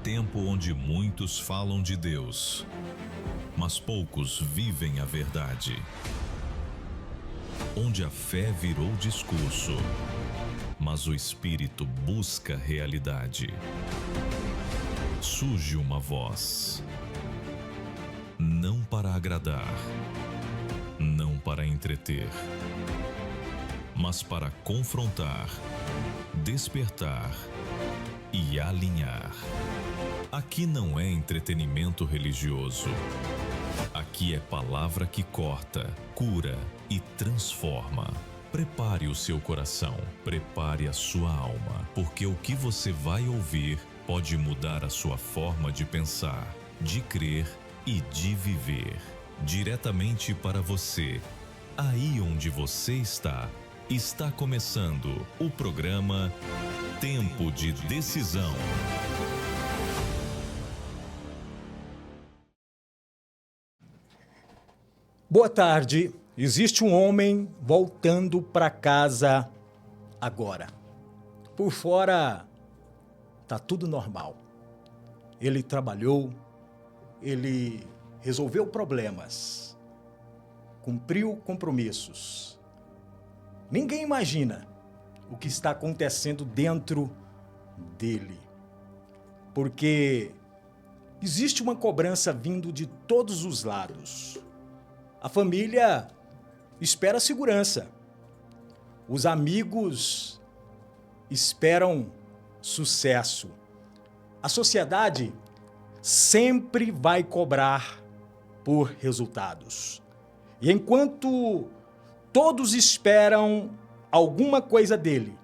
tempo onde muitos falam de Deus, mas poucos vivem a verdade. Onde a fé virou discurso, mas o espírito busca realidade. Surge uma voz, não para agradar, não para entreter, mas para confrontar, despertar e alinhar. Aqui não é entretenimento religioso. Aqui é palavra que corta, cura e transforma. Prepare o seu coração, prepare a sua alma, porque o que você vai ouvir pode mudar a sua forma de pensar, de crer e de viver. Diretamente para você, aí onde você está começando o programa Tempo de Decisão. Boa tarde. Existe um homem voltando para casa agora. Por fora, tá tudo normal. Ele trabalhou, ele resolveu problemas, cumpriu compromissos. Ninguém imagina o que está acontecendo dentro dele. Porque existe uma cobrança vindo de todos os lados. A família espera segurança. Os amigos esperam sucesso. A sociedade sempre vai cobrar por resultados. E enquanto todos esperam alguma coisa dele,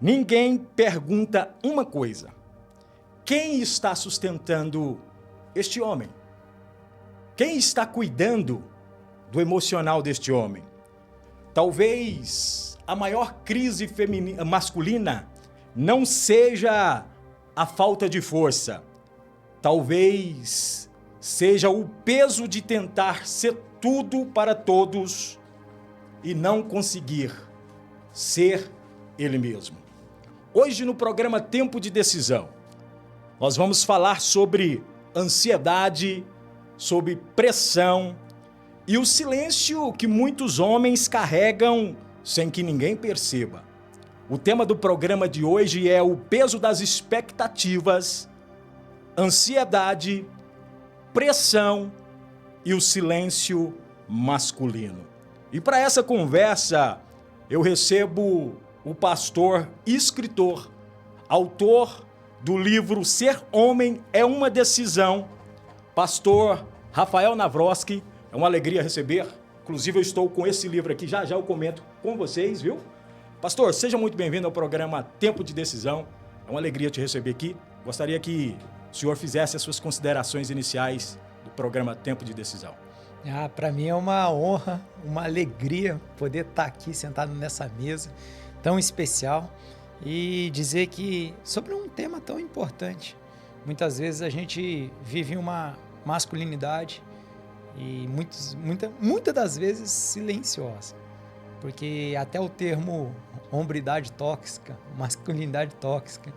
ninguém pergunta uma coisa: quem está sustentando este homem? Quem está cuidando do emocional deste homem? Talvez a maior crise masculina não seja a falta de força. Talvez seja o peso de tentar ser tudo para todos e não conseguir ser ele mesmo. Hoje, no programa Tempo de Decisão, nós vamos falar sobre ansiedade, sobre pressão e o silêncio que muitos homens carregam sem que ninguém perceba. O tema do programa de hoje é o peso das expectativas, ansiedade, pressão e o silêncio masculino. E para essa conversa, eu recebo o pastor, escritor, autor do livro Ser Homem é uma Decisão, pastor Rafael Nawrocki. É uma alegria receber. Inclusive, eu estou com esse livro aqui, já eu comento com vocês, viu? Pastor, seja muito bem-vindo ao programa Tempo de Decisão. É uma alegria te receber aqui. Gostaria que o senhor fizesse as suas considerações iniciais do programa Tempo de Decisão. Para mim é uma honra, uma alegria poder estar aqui sentado nessa mesa tão especial e dizer que sobre um tema tão importante. Muitas vezes a gente vive uma masculinidade e muitas das vezes silenciosa, porque até o termo hombridade tóxica, masculinidade tóxica,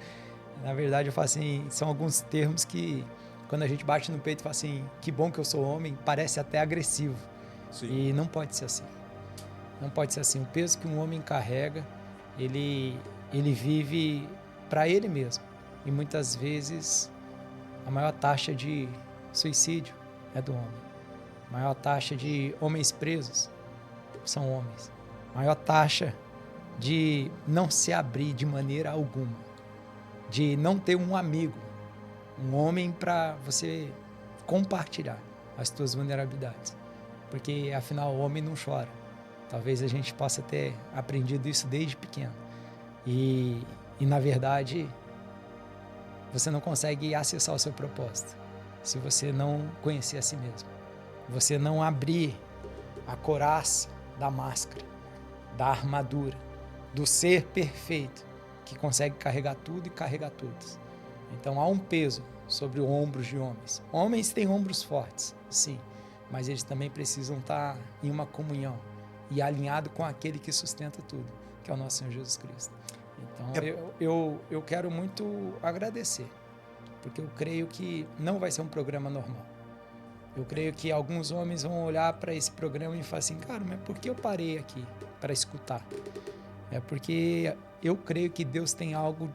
na verdade eu falo assim, são alguns termos que quando a gente bate no peito e fala assim, que bom que eu sou homem, parece até agressivo. Sim. E não pode ser assim. Não pode ser assim. O peso que um homem carrega, ele vive para ele mesmo. E muitas vezes a maior taxa de suicídio é do homem. A maior taxa de homens presos são homens. A maior taxa de não se abrir de maneira alguma. De não ter um amigo, um homem para você compartilhar as suas vulnerabilidades. Porque, afinal, o homem não chora. Talvez a gente possa ter aprendido isso desde pequeno. E na verdade, você não consegue acessar o seu propósito se você não conhecer a si mesmo. Você não abrir a couraça da máscara, da armadura, do ser perfeito que consegue carregar tudo e carregar todos. Então há um peso sobre os ombros de homens. Homens têm ombros fortes, sim, mas eles também precisam estar em uma comunhão e alinhado com aquele que sustenta tudo, que é o nosso Senhor Jesus Cristo. Então eu quero muito agradecer porque eu creio que não vai ser um programa normal. Eu creio que alguns homens vão olhar para esse programa e falar assim, cara, mas por que eu parei aqui para escutar? É porque eu creio que Deus tem algo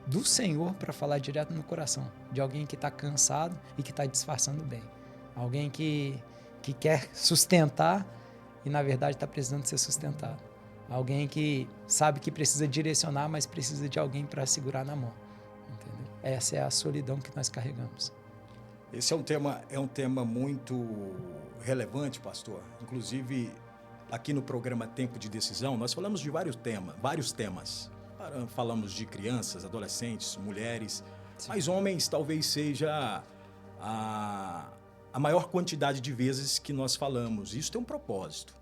do Senhor para falar direto no coração, de alguém que está cansado e que está disfarçando bem. Alguém que quer sustentar e, na verdade, está precisando ser sustentado. Alguém que sabe que precisa direcionar, mas precisa de alguém para segurar na mão. Entendeu? Essa é a solidão que nós carregamos. Esse é um tema muito relevante, pastor. Inclusive, aqui no programa Tempo de Decisão, nós falamos de vários temas. Falamos de crianças, adolescentes, mulheres, sim, mas homens talvez seja a maior quantidade de vezes que nós falamos. Isso tem um propósito.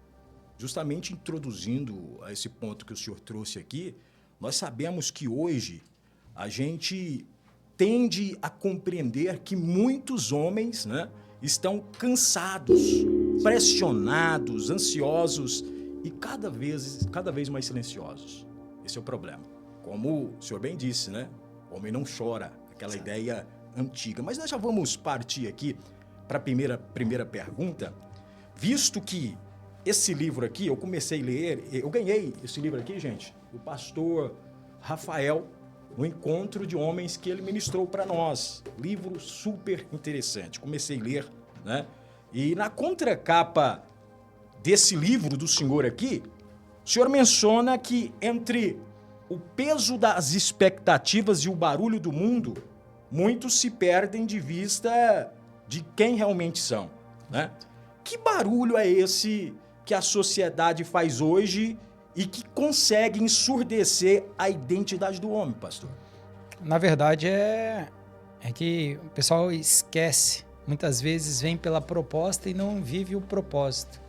Justamente introduzindo a esse ponto que o senhor trouxe aqui, nós sabemos que hoje a gente tende a compreender que muitos homens, né, estão cansados, pressionados, ansiosos e cada vez mais silenciosos. Esse é o problema. Como o senhor bem disse, né? O homem não chora, aquela ideia antiga. Mas nós já vamos partir aqui para a primeira pergunta, visto que esse livro aqui, eu comecei a ler, eu ganhei esse livro aqui, gente, do pastor Rafael, no encontro de homens que ele ministrou para nós. Livro super interessante. Comecei a ler, né? E na contracapa desse livro do senhor aqui, o senhor menciona que entre o peso das expectativas e o barulho do mundo, muitos se perdem de vista de quem realmente são, né? Que barulho é esse que a sociedade faz hoje e que consegue ensurdecer a identidade do homem, pastor? Na verdade, é que o pessoal esquece. Muitas vezes vem pela proposta e não vive o propósito.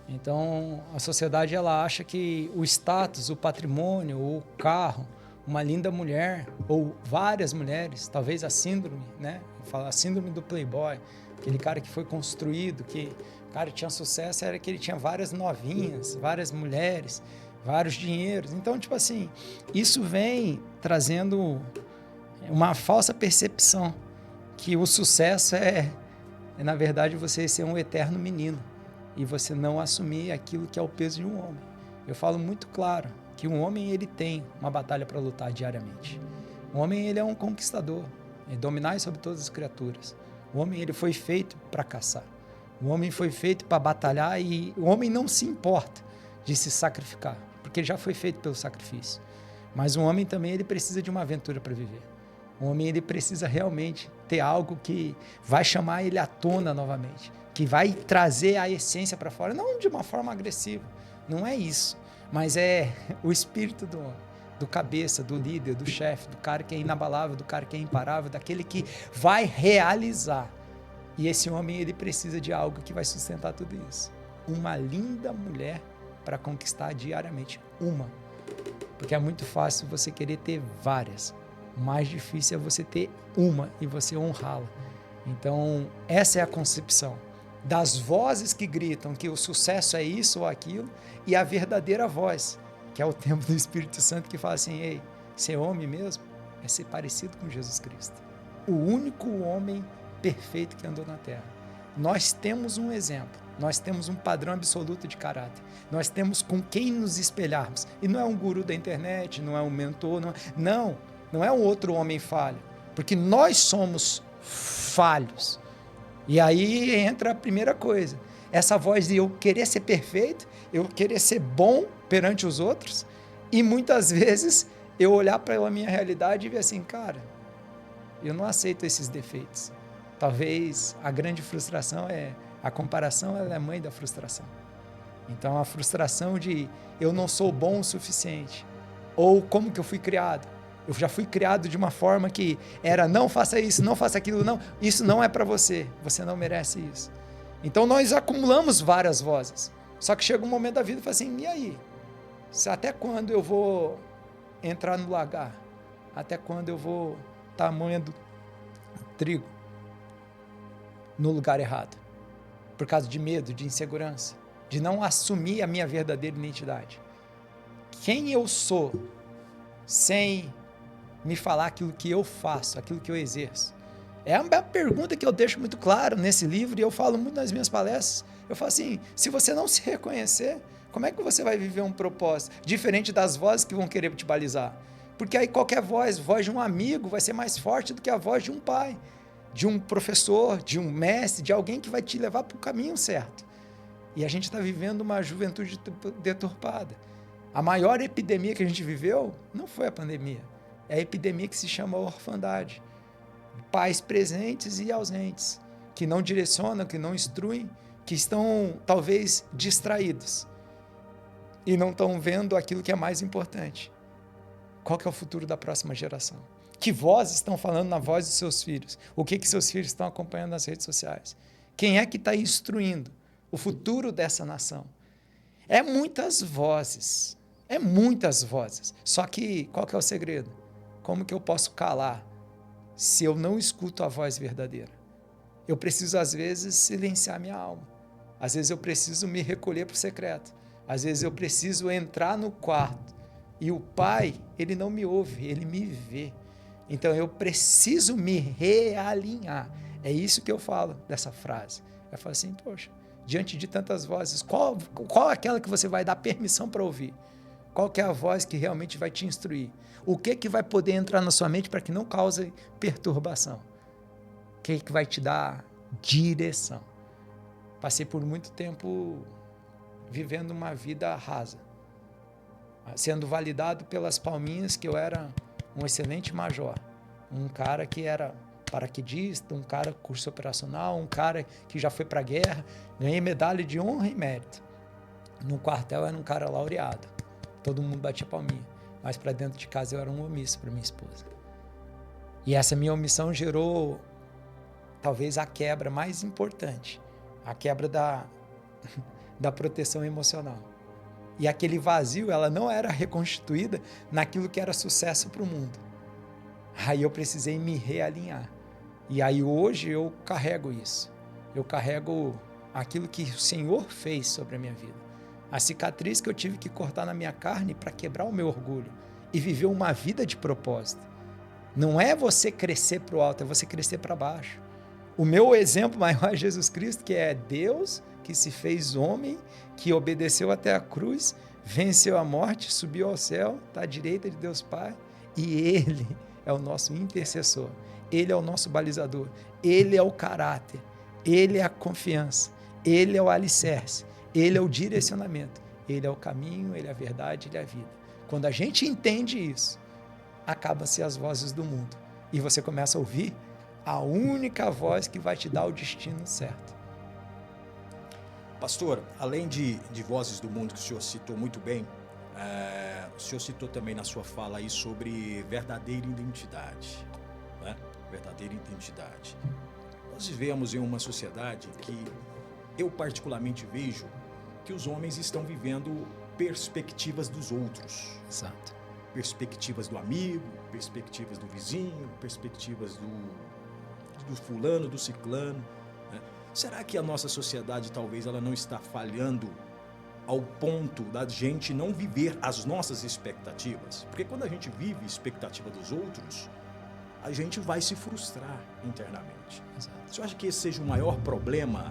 Então, a sociedade ela acha que o status, o patrimônio, o carro, uma linda mulher ou várias mulheres, talvez a síndrome, né? Fala a síndrome do playboy, aquele cara que foi construído, que o cara tinha sucesso, era que ele tinha várias novinhas, várias mulheres, vários dinheiros. Então, tipo assim, isso vem trazendo uma falsa percepção que o sucesso é na verdade, você ser um eterno menino e você não assumir aquilo que é o peso de um homem. Eu falo muito claro que um homem ele tem uma batalha para lutar diariamente. O homem ele é um conquistador, é dominar sobre todas as criaturas. O homem ele foi feito para caçar. O homem foi feito para batalhar e o homem não se importa de se sacrificar, porque ele já foi feito pelo sacrifício. Mas o homem também ele precisa de uma aventura para viver. O homem ele precisa realmente ter algo que vai chamar ele à tona novamente, que vai trazer a essência para fora, não de uma forma agressiva, não é isso, mas é o espírito do homem, do cabeça, do líder, do chefe, do cara que é inabalável, do cara que é imparável, daquele que vai realizar. E esse homem ele precisa de algo que vai sustentar tudo isso. Uma linda mulher para conquistar diariamente, uma. Porque é muito fácil você querer ter várias. O mais difícil é você ter uma e você honrá-la. Então, essa é a concepção das vozes que gritam que o sucesso é isso ou aquilo e a verdadeira voz, que é o tempo do Espírito Santo que fala assim, ei, ser homem mesmo é ser parecido com Jesus Cristo. O único homem perfeito que andou na terra. Nós temos um exemplo, nós temos um padrão absoluto de caráter, nós temos com quem nos espelharmos. E não é um guru da internet, não é um mentor, não é um outro homem falho, porque nós somos falhos. E aí entra a primeira coisa, essa voz de eu querer ser perfeito, eu querer ser bom perante os outros, e muitas vezes eu olhar para a minha realidade e ver assim, cara, eu não aceito esses defeitos. Talvez a grande frustração a comparação ela é mãe da frustração. Então a frustração de eu não sou bom o suficiente, ou como que eu fui criado. Eu já fui criado de uma forma que era não faça isso, não faça aquilo, não, isso não é para você, você não merece isso. Então nós acumulamos várias vozes, só que chega um momento da vida e fala assim, e aí? Até quando eu vou entrar no lagar? Até quando eu vou estar moendo trigo no lugar errado? Por causa de medo, de insegurança, de não assumir a minha verdadeira identidade. Quem eu sou sem me falar aquilo que eu faço, aquilo que eu exerço? É uma pergunta que eu deixo muito claro nesse livro e eu falo muito nas minhas palestras. Eu falo assim, se você não se reconhecer, como é que você vai viver um propósito? Diferente das vozes que vão querer te balizar. Porque aí qualquer voz de um amigo vai ser mais forte do que a voz de um pai, de um professor, de um mestre, de alguém que vai te levar para o caminho certo. E a gente está vivendo uma juventude deturpada. A maior epidemia que a gente viveu não foi a pandemia. É a epidemia que se chama orfandade. Pais presentes e ausentes, que não direcionam, que não instruem, que estão talvez distraídos e não estão vendo aquilo que é mais importante. Qual que é o futuro da próxima geração? Que vozes estão falando na voz dos seus filhos? O que seus filhos estão acompanhando nas redes sociais? Quem é que está instruindo o futuro dessa nação? É muitas vozes. Só que qual que é o segredo? Como que eu posso calar se eu não escuto a voz verdadeira? Eu preciso, às vezes, silenciar minha alma. Às vezes eu preciso me recolher para o secreto. Às vezes eu preciso entrar no quarto. E o Pai, ele não me ouve, ele me vê. Então eu preciso me realinhar. É isso que eu falo dessa frase. Eu falo assim, poxa, diante de tantas vozes, qual é aquela que você vai dar permissão para ouvir? Qual que é a voz que realmente vai te instruir? O que vai poder entrar na sua mente para que não cause perturbação? O que vai te dar direção? Passei por muito tempo vivendo uma vida rasa, sendo validado pelas palminhas que eu era um excelente major, um cara que era paraquedista, um cara curso operacional, um cara que já foi para a guerra, ganhei medalha de honra e mérito. No quartel eu era um cara laureado, todo mundo batia palminha, mas para dentro de casa eu era um omisso para minha esposa. E essa minha omissão gerou talvez a quebra mais importante, a quebra da proteção emocional. E aquele vazio, ela não era reconstituída naquilo que era sucesso para o mundo. Aí eu precisei me realinhar. E aí hoje eu carrego isso. Eu carrego aquilo que o Senhor fez sobre a minha vida. A cicatriz que eu tive que cortar na minha carne para quebrar o meu orgulho e viver uma vida de propósito. Não é você crescer para o alto, é você crescer para baixo. O meu exemplo maior é Jesus Cristo, que é Deus que se fez homem, que obedeceu até a cruz, venceu a morte, subiu ao céu, está à direita de Deus Pai, e Ele é o nosso intercessor, Ele é o nosso balizador, Ele é o caráter, Ele é a confiança, Ele é o alicerce, Ele é o direcionamento, Ele é o caminho, Ele é a verdade, Ele é a vida. Quando a gente entende isso, acabam-se as vozes do mundo, e você começa a ouvir a única voz que vai te dar o destino certo. Pastor, além de vozes do mundo que o senhor citou muito bem, o senhor citou também na sua fala aí sobre verdadeira identidade, né? Verdadeira identidade. Nós vivemos em uma sociedade que eu particularmente vejo que os homens estão vivendo perspectivas dos outros. Exato. Perspectivas do amigo, perspectivas do vizinho, perspectivas do fulano, do ciclano. Será que a nossa sociedade talvez ela não está falhando ao ponto da gente não viver as nossas expectativas? Porque quando a gente vive a expectativa dos outros, a gente vai se frustrar internamente. Exato. O senhor acha que esse seja o maior problema,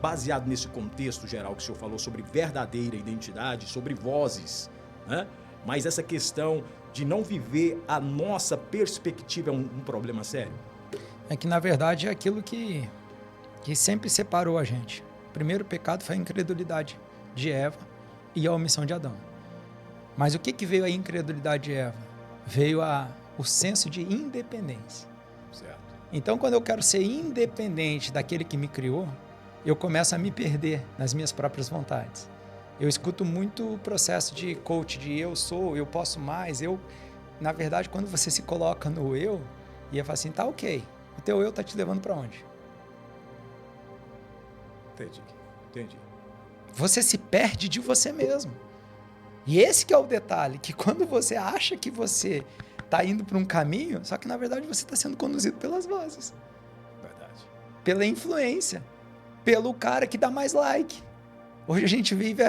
baseado nesse contexto geral que o senhor falou sobre verdadeira identidade, sobre vozes, né? Mas essa questão de não viver a nossa perspectiva é um problema sério? É que, na verdade, é aquilo que sempre separou a gente. O primeiro pecado foi a incredulidade de Eva e a omissão de Adão. Mas o que veio a incredulidade de Eva? Veio o senso de independência. Certo. Então, quando eu quero ser independente daquele que me criou, eu começo a me perder nas minhas próprias vontades. Eu escuto muito o processo de coach, de eu posso mais, Na verdade, quando você se coloca no eu, e eu falo assim, tá ok, o teu eu tá te levando para onde? Entendi. Você se perde de você mesmo. E esse que é o detalhe, que quando você acha que você está indo para um caminho, só que na verdade você está sendo conduzido pelas vozes. Verdade. Pela influência. Pelo cara que dá mais like. Hoje a gente vive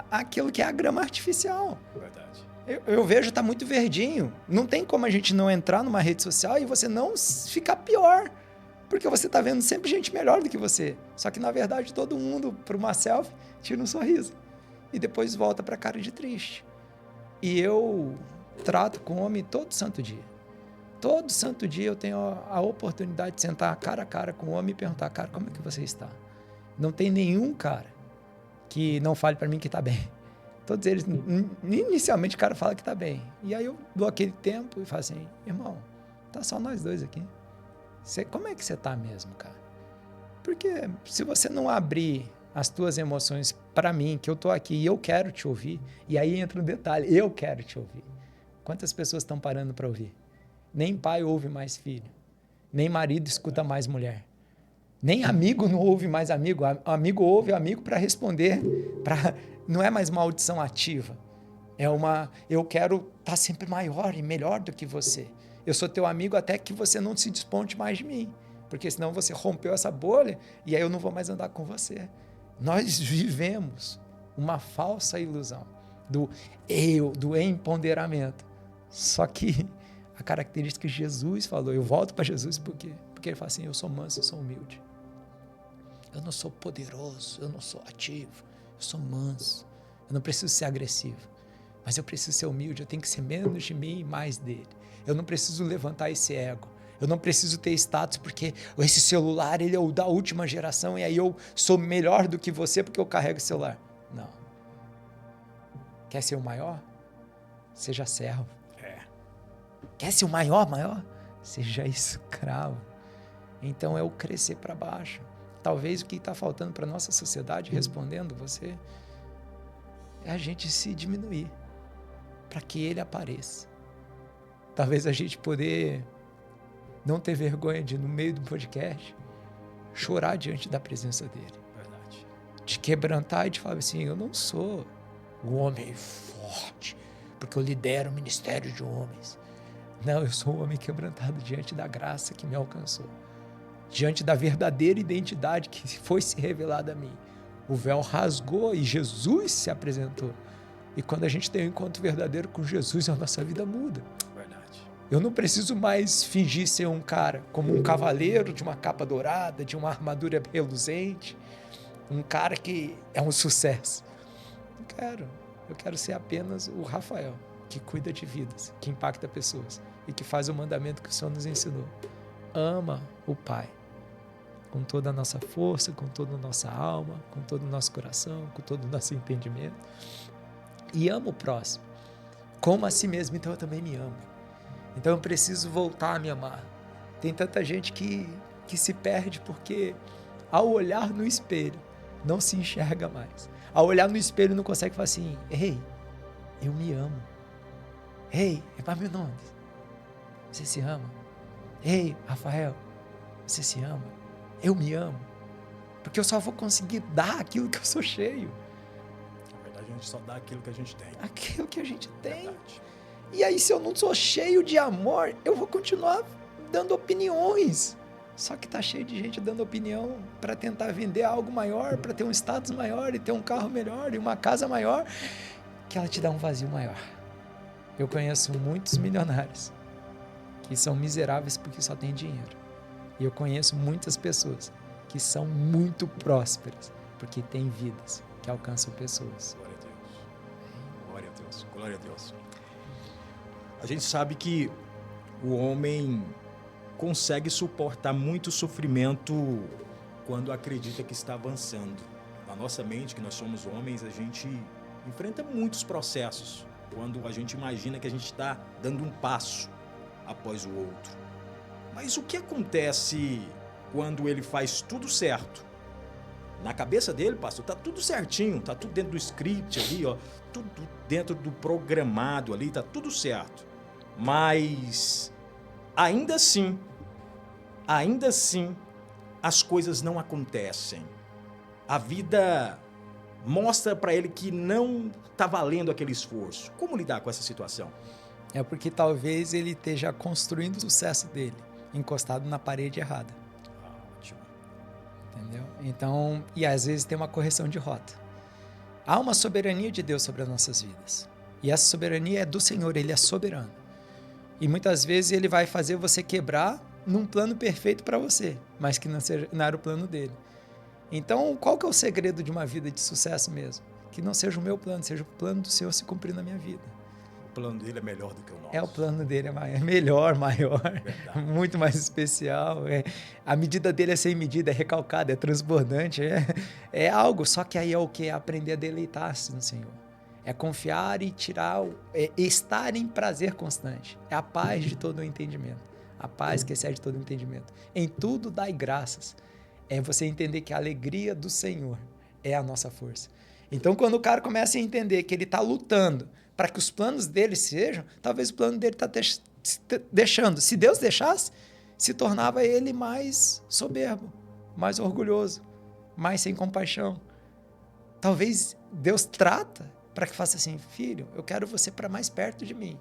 aquilo que é a grama artificial. Verdade. Eu vejo tá muito verdinho. Não tem como a gente não entrar numa rede social e você não ficar pior. Porque você tá vendo sempre gente melhor do que você. Só que, na verdade, todo mundo, por uma selfie, tira um sorriso. E depois volta pra cara de triste. E eu trato com o homem todo santo dia. Todo santo dia eu tenho a oportunidade de sentar cara a cara com o homem e perguntar, cara, como é que você está? Não tem nenhum cara que não fale para mim que está bem. Todos eles, inicialmente o cara fala que está bem. E aí eu dou aquele tempo e falo assim, irmão, tá só nós dois aqui. Como é que você está mesmo, cara? Porque se você não abrir as tuas emoções para mim, que eu tô aqui e eu quero te ouvir, e aí entra um detalhe, eu quero te ouvir. Quantas pessoas estão parando para ouvir? Nem pai ouve mais filho. Nem marido escuta mais mulher. Nem amigo não ouve mais amigo. Amigo ouve amigo para responder. Não é mais uma audição ativa. Eu quero estar sempre maior e melhor do que você. Eu sou teu amigo até que você não se desponte mais de mim. Porque senão você rompeu essa bolha e aí eu não vou mais andar com você. Nós vivemos uma falsa ilusão do empoderamento. Só que a característica que Jesus falou, eu volto para Jesus por quê? Porque ele fala assim, eu sou manso, eu sou humilde. Eu não sou poderoso, eu não sou ativo, eu sou manso. Eu não preciso ser agressivo, mas eu preciso ser humilde, eu tenho que ser menos de mim e mais dele. Eu não preciso levantar esse ego. Eu não preciso ter status porque esse celular ele é o da última geração e aí eu sou melhor do que você porque eu carrego o celular. Não. Quer ser o maior? Seja servo. Quer ser o maior? Seja escravo. Então é o crescer para baixo. Talvez o que está faltando para a nossa sociedade, respondendo você, é a gente se diminuir para que ele apareça. Talvez a gente poder não ter vergonha de, no meio do podcast, chorar diante da presença dele. Verdade. De quebrantar e de falar assim, eu não sou um homem forte, porque eu lidero o ministério de homens. Não, eu sou um homem quebrantado diante da graça que me alcançou. Diante da verdadeira identidade que foi se revelada a mim. O véu rasgou e Jesus se apresentou. E quando a gente tem um encontro verdadeiro com Jesus, a nossa vida muda. Verdade. Eu não preciso mais fingir ser um cara como um cavaleiro de uma capa dourada, de uma armadura reluzente, um cara que é um sucesso. Eu quero ser apenas o Rafael, que cuida de vidas, que impacta pessoas e que faz o mandamento que o Senhor nos ensinou. Ama o Pai com toda a nossa força, com toda a nossa alma, com todo o nosso coração, com todo o nosso entendimento. E ama o próximo, como a si mesmo, então eu também me amo. Então eu preciso voltar a me amar. Tem tanta gente que se perde porque ao olhar no espelho não se enxerga mais. Ao olhar no espelho não consegue falar assim, ei, eu me amo. Ei, Epaminondas, você se ama? Ei, Rafael, você se ama? Eu me amo. Porque eu só vou conseguir dar aquilo que eu sou cheio. Na verdade, a gente só dá aquilo que a gente tem. Aquilo que a gente tem. Verdade. E aí, se eu não sou cheio de amor, eu vou continuar dando opiniões. Só que tá cheio de gente dando opinião para tentar vender algo maior, para ter um status maior e ter um carro melhor e uma casa maior, que ela te dá um vazio maior. Eu conheço muitos milionários que são miseráveis porque só têm dinheiro. E eu conheço muitas pessoas que são muito prósperas porque têm vidas que alcançam pessoas. Glória a Deus. Glória a Deus. Glória a Deus. A gente sabe que o homem consegue suportar muito sofrimento quando acredita que está avançando. Na nossa mente, que nós somos homens, a gente enfrenta muitos processos quando a gente imagina que a gente está dando um passo após o outro. Mas o que acontece quando ele faz tudo certo? Na cabeça dele, pastor, tá tudo certinho, tá tudo dentro do script ali, ó, tudo dentro do programado ali, tá tudo certo. Mas ainda assim, as coisas não acontecem. A vida mostra para ele que não tá valendo aquele esforço. Como lidar com essa situação? É porque talvez ele esteja construindo o sucesso dele encostado na parede errada. Ótimo. Entendeu? Então, e às vezes tem uma correção de rota. Há uma soberania de Deus sobre as nossas vidas. E essa soberania é do Senhor, Ele é soberano. E muitas vezes Ele vai fazer você quebrar num plano perfeito para você, mas que não era o plano dele. Então, qual que é o segredo de uma vida de sucesso mesmo? Que não seja o meu plano, seja o plano do Senhor se cumprir na minha vida. O plano dele é melhor do que o nosso. O plano dele é melhor, maior, muito mais especial. A medida dele é sem medida, é recalcada, é transbordante, é algo. Só que aí é o que? É aprender a deleitar-se no Senhor. É confiar e estar em prazer constante. É a paz de todo o entendimento. A paz que excede todo o entendimento. Em tudo dai graças. É você entender que a alegria do Senhor é a nossa força. Então, quando o cara começa a entender que ele está lutando para que os planos dele sejam, talvez o plano dele está deixando. Se Deus deixasse, se tornava ele mais soberbo, mais orgulhoso, mais sem compaixão. Talvez Deus trata para que faça assim, filho, eu quero você para mais perto de mim.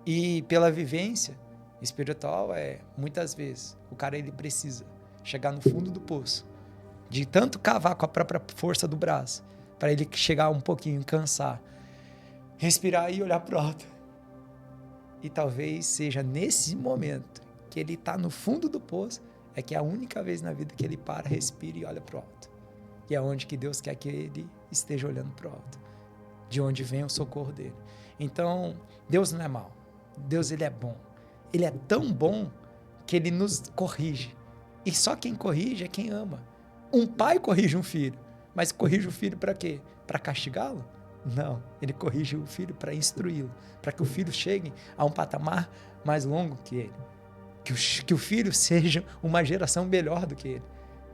E pela vivência espiritual, muitas vezes, o cara ele precisa chegar no fundo do poço, de tanto cavar com a própria força do braço, para ele chegar um pouquinho, cansar, respirar e olhar para o alto. E talvez seja nesse momento que ele está no fundo do poço, é que é a única vez na vida que ele para, respira e olha para o alto. E é onde que Deus quer que ele esteja olhando para o alto, de onde vem o socorro dele. Então, Deus não é mau. Deus, ele é bom. Ele é tão bom que ele nos corrige. E só quem corrige é quem ama. Um pai corrige um filho, mas corrige o filho para quê? Para castigá-lo? Não, ele corrige o filho para instruí-lo, para que o filho chegue a um patamar mais longo que ele. Que o filho seja uma geração melhor do que ele.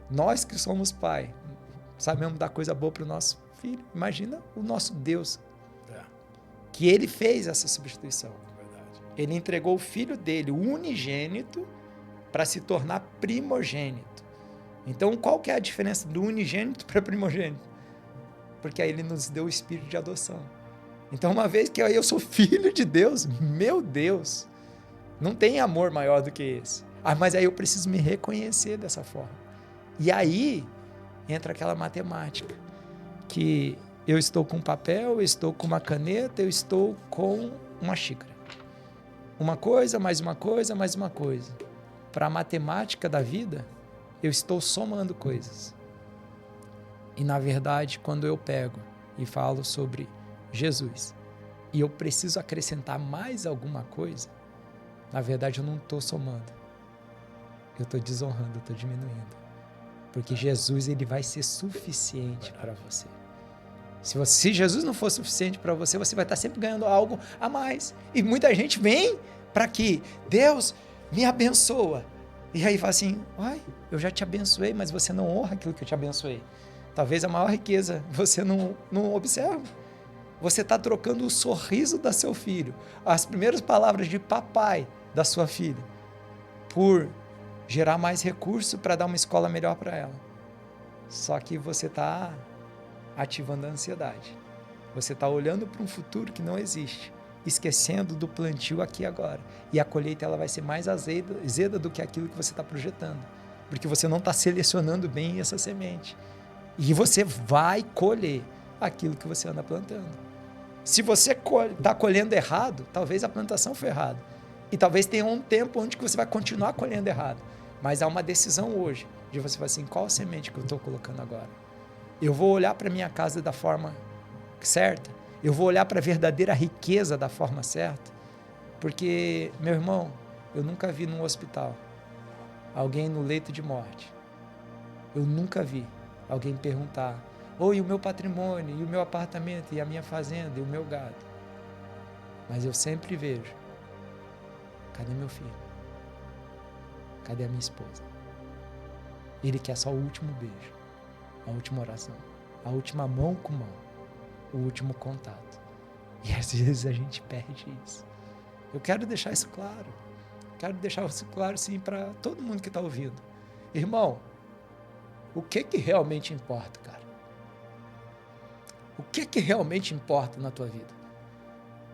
Nós que somos pai, sabemos dar coisa boa para o nosso filho. Imagina o nosso Deus, que ele fez essa substituição. Ele entregou o filho dele, o unigênito, para se tornar primogênito. Então, qual que é a diferença do unigênito para primogênito? Porque aí ele nos deu o espírito de adoção. Então, uma vez que eu sou filho de Deus, meu Deus, não tem amor maior do que esse. Mas aí eu preciso me reconhecer dessa forma. E aí entra aquela matemática, que eu estou com um papel, eu estou com uma caneta, eu estou com uma xícara. Uma coisa, mais uma coisa, mais uma coisa. Para a matemática da vida, eu estou somando coisas. E, na verdade, quando eu pego e falo sobre Jesus, e eu preciso acrescentar mais alguma coisa, na verdade, eu não estou somando. Eu estou desonrando, eu estou diminuindo. Porque Jesus, ele vai ser suficiente para você. Se Jesus não for suficiente para você, você vai estar sempre ganhando algo a mais. E muita gente vem para que Deus me abençoa. E aí fala assim, eu já te abençoei, mas você não honra aquilo que eu te abençoei. Talvez a maior riqueza você não observa. Você está trocando o sorriso da seu filho, as primeiras palavras de papai da sua filha, por gerar mais recurso para dar uma escola melhor para ela. Só que você está ativando a ansiedade. Você está olhando para um futuro que não existe, esquecendo do plantio aqui e agora. E a colheita ela vai ser mais azeda do que aquilo que você está projetando, porque você não está selecionando bem essa semente. E você vai colher aquilo que você anda plantando. Se você está colhendo errado, talvez a plantação foi errada. E talvez tenha um tempo onde você vai continuar colhendo errado. Mas há uma decisão hoje de você falar assim, qual semente que eu estou colocando agora? Eu vou olhar para a minha casa da forma certa? Eu vou olhar para a verdadeira riqueza da forma certa? Porque, meu irmão, eu nunca vi num hospital alguém no leito de morte. Eu nunca vi alguém perguntar, e o meu patrimônio, e o meu apartamento, e a minha fazenda, e o meu gado? Mas eu sempre vejo, cadê meu filho? Cadê a minha esposa? Ele quer só o último beijo, a última oração, a última mão com mão, o último contato. E às vezes a gente perde isso. Eu quero deixar isso claro. Quero deixar isso claro, sim, para todo mundo que está ouvindo. Irmão, o que realmente importa, cara? O que realmente importa na tua vida?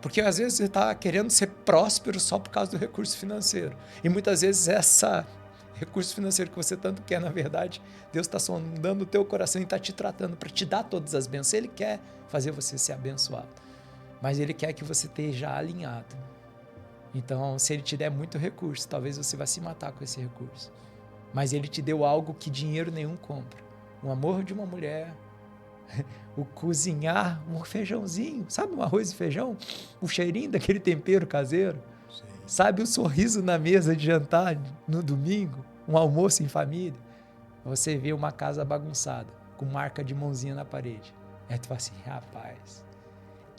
Porque às vezes você está querendo ser próspero só por causa do recurso financeiro. E muitas vezes esse recurso financeiro que você tanto quer, na verdade, Deus está sondando o teu coração e está te tratando para te dar todas as bênçãos. Ele quer fazer você ser abençoado. mas Ele quer que você esteja alinhado. Então, se Ele te der muito recurso, talvez você vá se matar com esse recurso. Mas Ele te deu algo que dinheiro nenhum compra. O amor de uma mulher, o cozinhar um feijãozinho, sabe, um arroz e feijão? O cheirinho daquele tempero caseiro. Sim. Sabe, o sorriso na mesa de jantar no domingo, um almoço em família. Você vê uma casa bagunçada, com marca de mãozinha na parede. Aí tu fala assim, rapaz,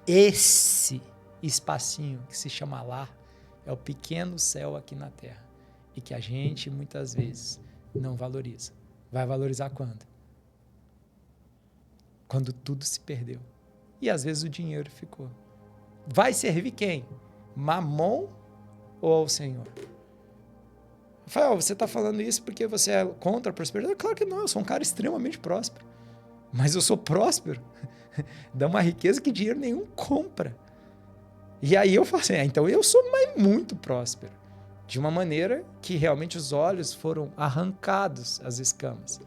esse espacinho que se chama lar é o pequeno céu aqui na terra. E que a gente, muitas vezes, não valoriza. Vai valorizar quando? Quando tudo se perdeu. E às vezes o dinheiro ficou. Vai servir quem? Mamon ou ao Senhor? Rafael, você está falando isso porque você é contra a prosperidade? Claro que não, eu sou um cara extremamente próspero. Mas eu sou próspero. Dá uma riqueza que dinheiro nenhum compra. E aí eu falo assim, então eu sou muito próspero. De uma maneira que realmente os olhos foram arrancados, as escamas.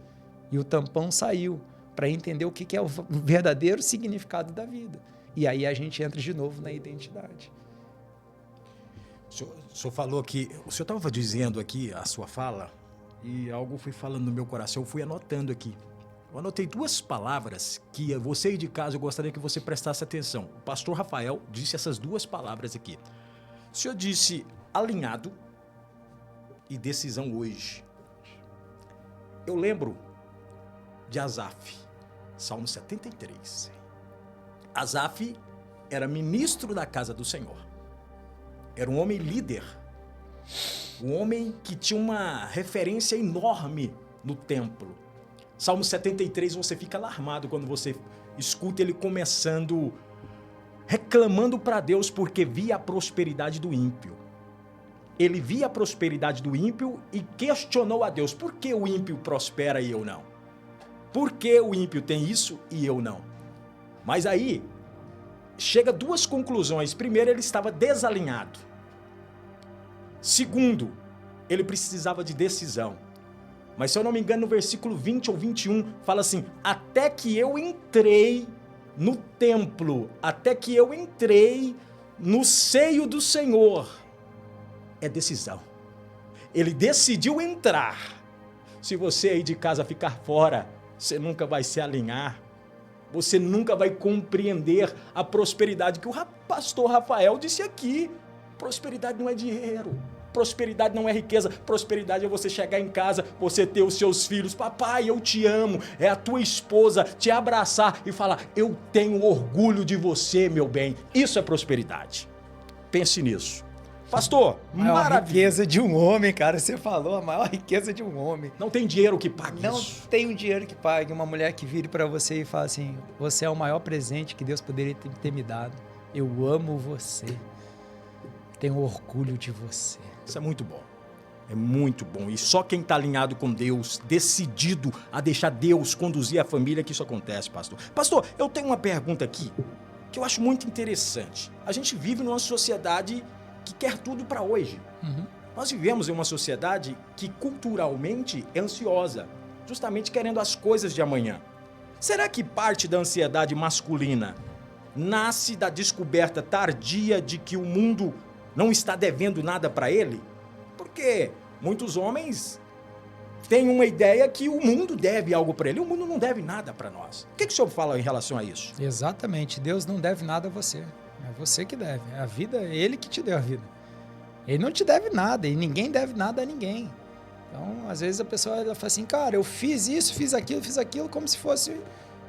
E o tampão saiu para entender o que é o verdadeiro significado da vida. E aí a gente entra de novo na identidade. O senhor falou aqui, o senhor estava dizendo aqui a sua fala e algo foi falando no meu coração, eu fui anotando aqui. Eu anotei 2 palavras que você aí de casa eu gostaria que você prestasse atenção. O pastor Rafael disse essas 2 palavras aqui. O senhor disse alinhado e decisão hoje. Eu lembro de Asaf, Salmo 73. Asaf era ministro da casa do Senhor. Era um homem líder. Um homem que tinha uma referência enorme no templo. Salmo 73, você fica alarmado quando você escuta ele começando, reclamando para Deus porque via a prosperidade do ímpio. Ele via a prosperidade do ímpio e questionou a Deus, por que o ímpio prospera e eu não? Por que o ímpio tem isso e eu não? Mas aí, chega 2 conclusões. Primeiro, ele estava desalinhado. Segundo, ele precisava de decisão. Mas se eu não me engano, no versículo 20 ou 21, fala assim, até que eu entrei no templo, até que eu entrei no seio do Senhor. É decisão. Ele decidiu entrar. Se você aí de casa ficar fora, você nunca vai se alinhar. Você nunca vai compreender a prosperidade que o pastor Rafael disse aqui. Prosperidade não é dinheiro. Prosperidade não é riqueza. Prosperidade é você chegar em casa, você ter os seus filhos. Papai, eu te amo. É a tua esposa te abraçar e falar, eu tenho orgulho de você, meu bem. Isso é prosperidade. Pense nisso. Pastor, maior riqueza de um homem, cara. Você falou a maior riqueza de um homem. Não tem dinheiro que pague não isso. Não tem um dinheiro que pague. Uma mulher que vire para você e fala assim, você é o maior presente que Deus poderia ter me dado. Eu amo você. Tenho orgulho de você. Isso é muito bom. É muito bom. E só quem está alinhado com Deus, decidido a deixar Deus conduzir a família, que isso acontece, pastor. Pastor, eu tenho uma pergunta aqui que eu acho muito interessante. A gente vive numa sociedade que quer tudo para hoje. Nós vivemos em uma sociedade que culturalmente é ansiosa, justamente querendo as coisas de amanhã. Será que parte da ansiedade masculina nasce da descoberta tardia de que o mundo não está devendo nada para ele? Porque muitos homens têm uma ideia que o mundo deve algo para ele. O mundo não deve nada para nós. O que o senhor fala em relação a isso? Exatamente. Deus não deve nada a você. É você que deve. A vida é Ele que te deu a vida. Ele não te deve nada e ninguém deve nada a ninguém. Então, às vezes a pessoa ela fala assim, cara, eu fiz isso, fiz aquilo, como se fosse,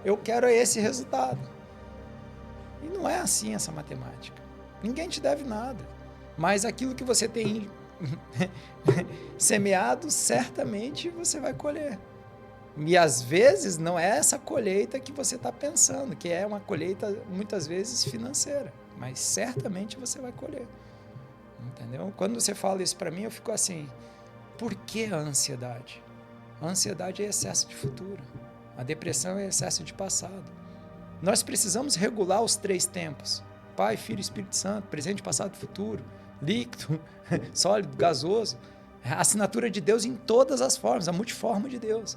eu quero esse resultado. E não é assim essa matemática. Ninguém te deve nada. Mas aquilo que você tem semeado, certamente você vai colher. E às vezes não é essa colheita que você está pensando, que é uma colheita muitas vezes financeira, mas certamente você vai colher. Entendeu? Quando você fala isso para mim, eu fico assim, por que a ansiedade? A ansiedade é excesso de futuro, a depressão é excesso de passado. Nós precisamos regular os 3 tempos, Pai, Filho e Espírito Santo, presente, passado e futuro, líquido, sólido, gasoso, a assinatura de Deus em todas as formas, a multiforma de Deus.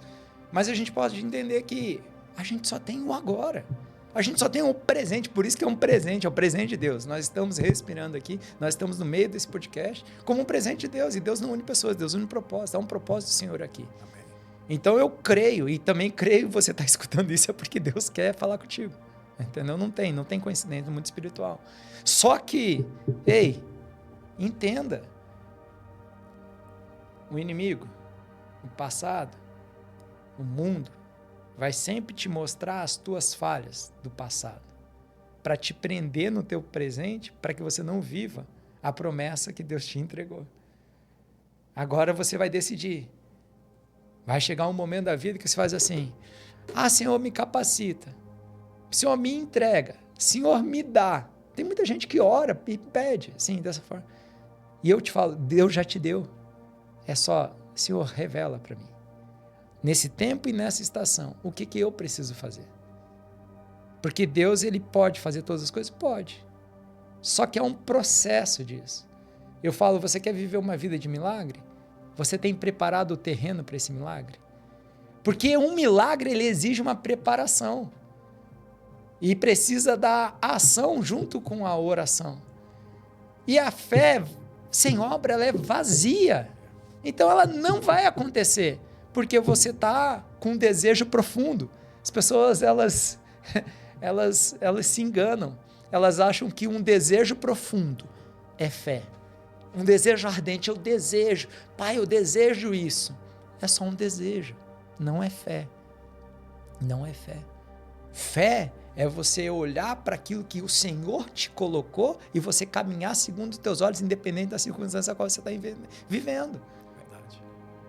Mas a gente pode entender que a gente só tem o agora. A gente só tem um presente, por isso que é um presente, é o presente de Deus. Nós estamos respirando aqui, nós estamos no meio desse podcast como um presente de Deus. E Deus não une pessoas, Deus une propósito. Há um propósito do Senhor aqui. Amém. Então eu creio, e também creio que você está escutando isso é porque Deus quer falar contigo. Entendeu? Não tem coincidência no mundo espiritual. Só que, ei, entenda. O inimigo, o passado, o mundo, vai sempre te mostrar as tuas falhas do passado, para te prender no teu presente, para que você não viva a promessa que Deus te entregou. Agora você vai decidir. Vai chegar um momento da vida que você faz assim: Senhor, me capacita. Senhor, me entrega. Senhor, me dá. Tem muita gente que ora e pede, assim, dessa forma. E eu te falo, Deus já te deu. É só, Senhor, revela para mim. Nesse tempo e nessa estação, o que eu preciso fazer? Porque Deus, ele pode fazer todas as coisas? Pode. Só que é um processo disso. Eu falo, você quer viver uma vida de milagre? Você tem preparado o terreno para esse milagre? Porque um milagre, ele exige uma preparação. E precisa da ação junto com a oração. E a fé sem obra, ela é vazia. Então ela não vai acontecer. Porque você está com um desejo profundo. As pessoas, elas se enganam. Elas acham que um desejo profundo é fé. Um desejo ardente, eu desejo. Pai, eu desejo isso. É só um desejo. Não é fé. Não é fé. Fé é você olhar para aquilo que o Senhor te colocou e você caminhar segundo os teus olhos, independente da circunstância a qual você está vivendo.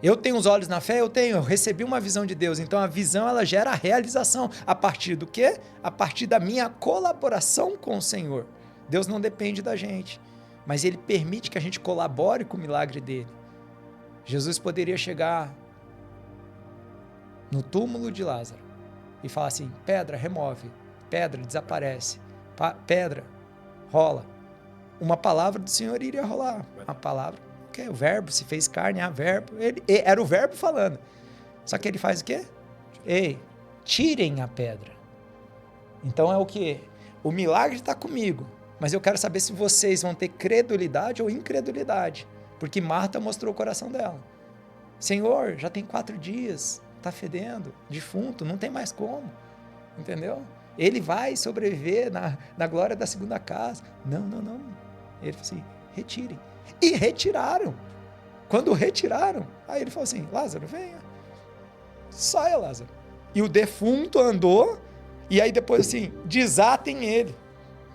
Eu tenho os olhos na fé? Eu recebi uma visão de Deus, então a visão ela gera a realização. A partir do quê? A partir da minha colaboração com o Senhor. Deus não depende da gente, mas Ele permite que a gente colabore com o milagre dEle. Jesus poderia chegar no túmulo de Lázaro e falar assim: pedra, remove, pedra, desaparece, pedra, rola. Uma palavra do Senhor iria rolar, uma palavra. O verbo se fez carne, verbo. Era o verbo falando. Só que ele faz o quê? Ei, tirem a pedra. Então é o quê? O milagre está comigo, mas eu quero saber se vocês vão ter credulidade ou incredulidade. Porque Marta mostrou o coração dela. Senhor, já tem 4 dias, está fedendo, defunto, não tem mais como. Entendeu? Ele vai sobreviver na glória da segunda casa. Não. Ele falou assim, retirem. E retiraram. Quando retiraram, aí ele falou assim: Lázaro, venha. Saia, Lázaro. E o defunto andou, e aí depois assim, desatem ele.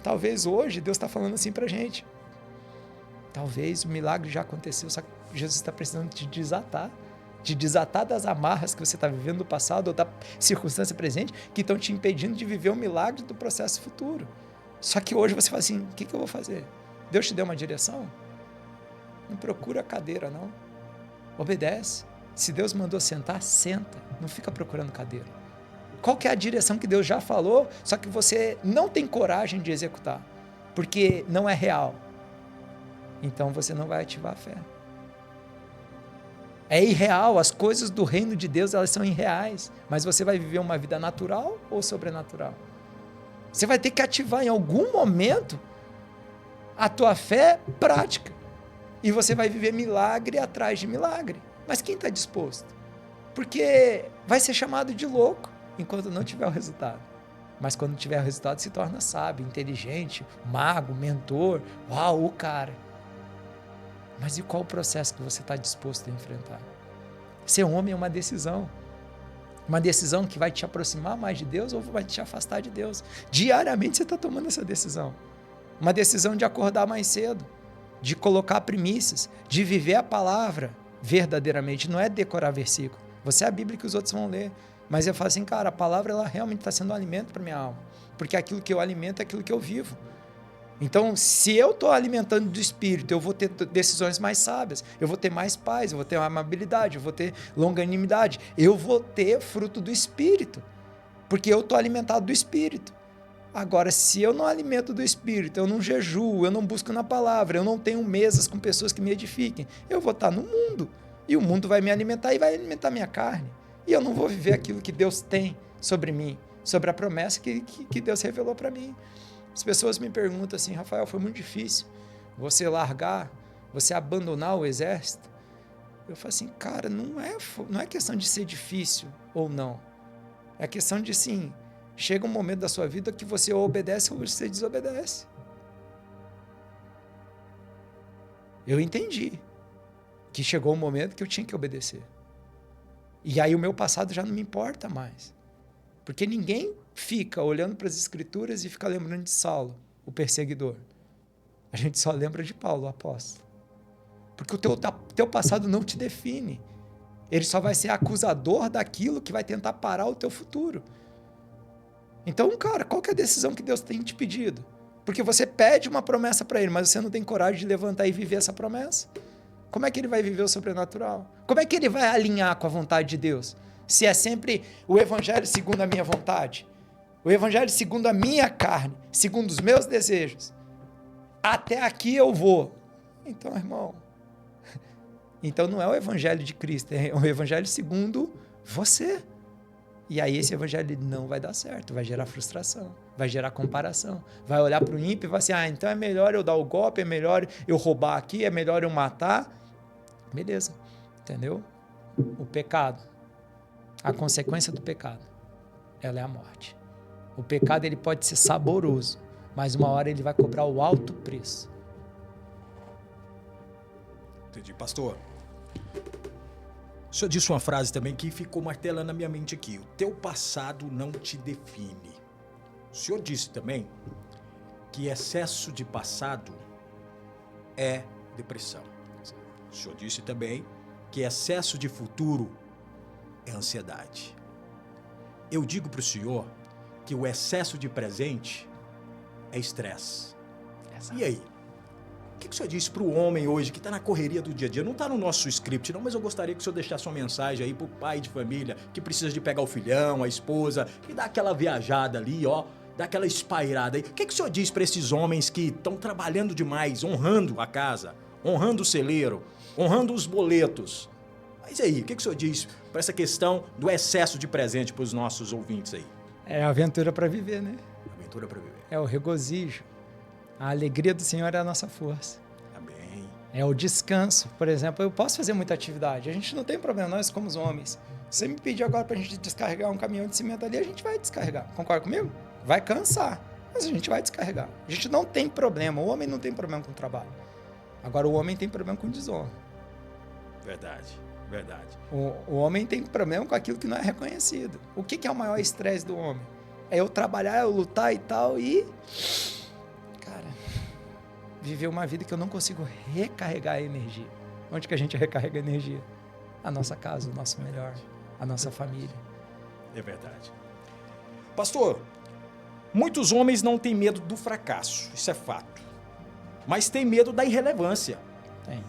Talvez hoje Deus está falando assim pra gente. Talvez o milagre já aconteceu, só que Jesus está precisando te desatar das amarras que você está vivendo do passado ou da circunstância presente que estão te impedindo de viver o milagre do processo futuro. Só que hoje você fala assim: o que eu vou fazer? Deus te deu uma direção? Não procura cadeira, não. Obedece. Se Deus mandou sentar, senta. Não fica procurando cadeira. Qual que é a direção que Deus já falou, só que você não tem coragem de executar, porque não é real. Então você não vai ativar a fé. É irreal. As coisas do reino de Deus, elas são irreais. Mas você vai viver uma vida natural ou sobrenatural? Você vai ter que ativar em algum momento a tua fé prática. E você vai viver milagre atrás de milagre. Mas quem está disposto? Porque vai ser chamado de louco enquanto não tiver o resultado. Mas quando tiver o resultado, se torna sábio, inteligente, mago, mentor. Uau, o cara. Mas e qual o processo que você está disposto a enfrentar? Ser homem é uma decisão. Uma decisão que vai te aproximar mais de Deus ou vai te afastar de Deus. Diariamente você está tomando essa decisão. Uma decisão de acordar mais cedo, de colocar primícias, de viver a palavra verdadeiramente. Não é decorar versículo. Você é a Bíblia que os outros vão ler. Mas eu falo assim, cara, a palavra ela realmente está sendo um alimento para minha alma. Porque aquilo que eu alimento é aquilo que eu vivo. Então, se eu estou alimentando do Espírito, eu vou ter decisões mais sábias, eu vou ter mais paz, eu vou ter amabilidade, eu vou ter longanimidade, eu vou ter fruto do Espírito, porque eu estou alimentado do Espírito. Agora, se eu não alimento do Espírito, eu não jejuo, eu não busco na palavra, eu não tenho mesas com pessoas que me edifiquem, eu vou estar no mundo, e o mundo vai me alimentar e vai alimentar minha carne, e eu não vou viver aquilo que Deus tem sobre mim, sobre a promessa que Deus revelou para mim. As pessoas me perguntam assim, Rafael, foi muito difícil você largar, você abandonar o exército? Eu falo assim, cara, não é questão de ser difícil ou não. É questão de, sim, chega um momento da sua vida que você ou obedece ou você desobedece. Eu entendi que chegou um momento que eu tinha que obedecer. E aí o meu passado já não me importa mais. Porque ninguém fica olhando para as Escrituras e fica lembrando de Saulo, o perseguidor. A gente só lembra de Paulo, o apóstolo. Porque o teu passado não te define. Ele só vai ser acusador daquilo que vai tentar parar o teu futuro. Então, cara, qual que é a decisão que Deus tem te pedido? Porque você pede uma promessa para ele, mas você não tem coragem de levantar e viver essa promessa. Como é que ele vai viver o sobrenatural? Como é que ele vai alinhar com a vontade de Deus? Se é sempre o evangelho segundo a minha vontade, o evangelho segundo a minha carne, segundo os meus desejos. Até aqui eu vou. Então, irmão, então não é o evangelho de Cristo, é o evangelho segundo você. E aí esse evangelho não vai dar certo, vai gerar frustração, vai gerar comparação. Vai olhar para o ímpio e vai assim, então é melhor eu dar o golpe, é melhor eu roubar aqui, é melhor eu matar. Beleza, entendeu? O pecado, a consequência do pecado, ela é a morte. O pecado ele pode ser saboroso, mas uma hora ele vai cobrar o alto preço. Entendi, pastor. O senhor disse uma frase também que ficou martelando na minha mente aqui. O teu passado não te define. O senhor disse também que excesso de passado é depressão. O senhor disse também que excesso de futuro é ansiedade. Eu digo para o senhor que o excesso de presente é estresse. E aí? O que o senhor disse para o homem hoje que está na correria do dia a dia? Não está no nosso script, não, mas eu gostaria que o senhor deixasse uma mensagem aí para o pai de família que precisa de pegar o filhão, a esposa, e dar aquela viajada ali, ó, dar aquela espairada aí. O que o senhor diz para esses homens que estão trabalhando demais, honrando a casa, honrando o celeiro, honrando os boletos? Mas aí, o que o senhor diz para essa questão do excesso de presente para os nossos ouvintes aí? É a aventura para viver, né? Aventura para viver. É o regozijo. A alegria do Senhor é a nossa força. Amém. É o descanso. Por exemplo, eu posso fazer muita atividade. A gente não tem problema, nós como homens. Se você me pedir agora para a gente descarregar um caminhão de cimento ali, a gente vai descarregar. Concorda comigo? Vai cansar, mas a gente vai descarregar. A gente não tem problema. O homem não tem problema com o trabalho. Agora, o homem tem problema com desonra. Verdade, verdade. O homem tem problema com aquilo que não é reconhecido. O que é o maior estresse do homem? É eu trabalhar, eu lutar e tal e... viver uma vida que eu não consigo recarregar a energia. Onde que a gente recarrega a energia? A nossa casa, o nosso melhor, a nossa família. É verdade. Pastor, muitos homens não têm medo do fracasso, isso é fato. Mas têm medo da irrelevância. Tem.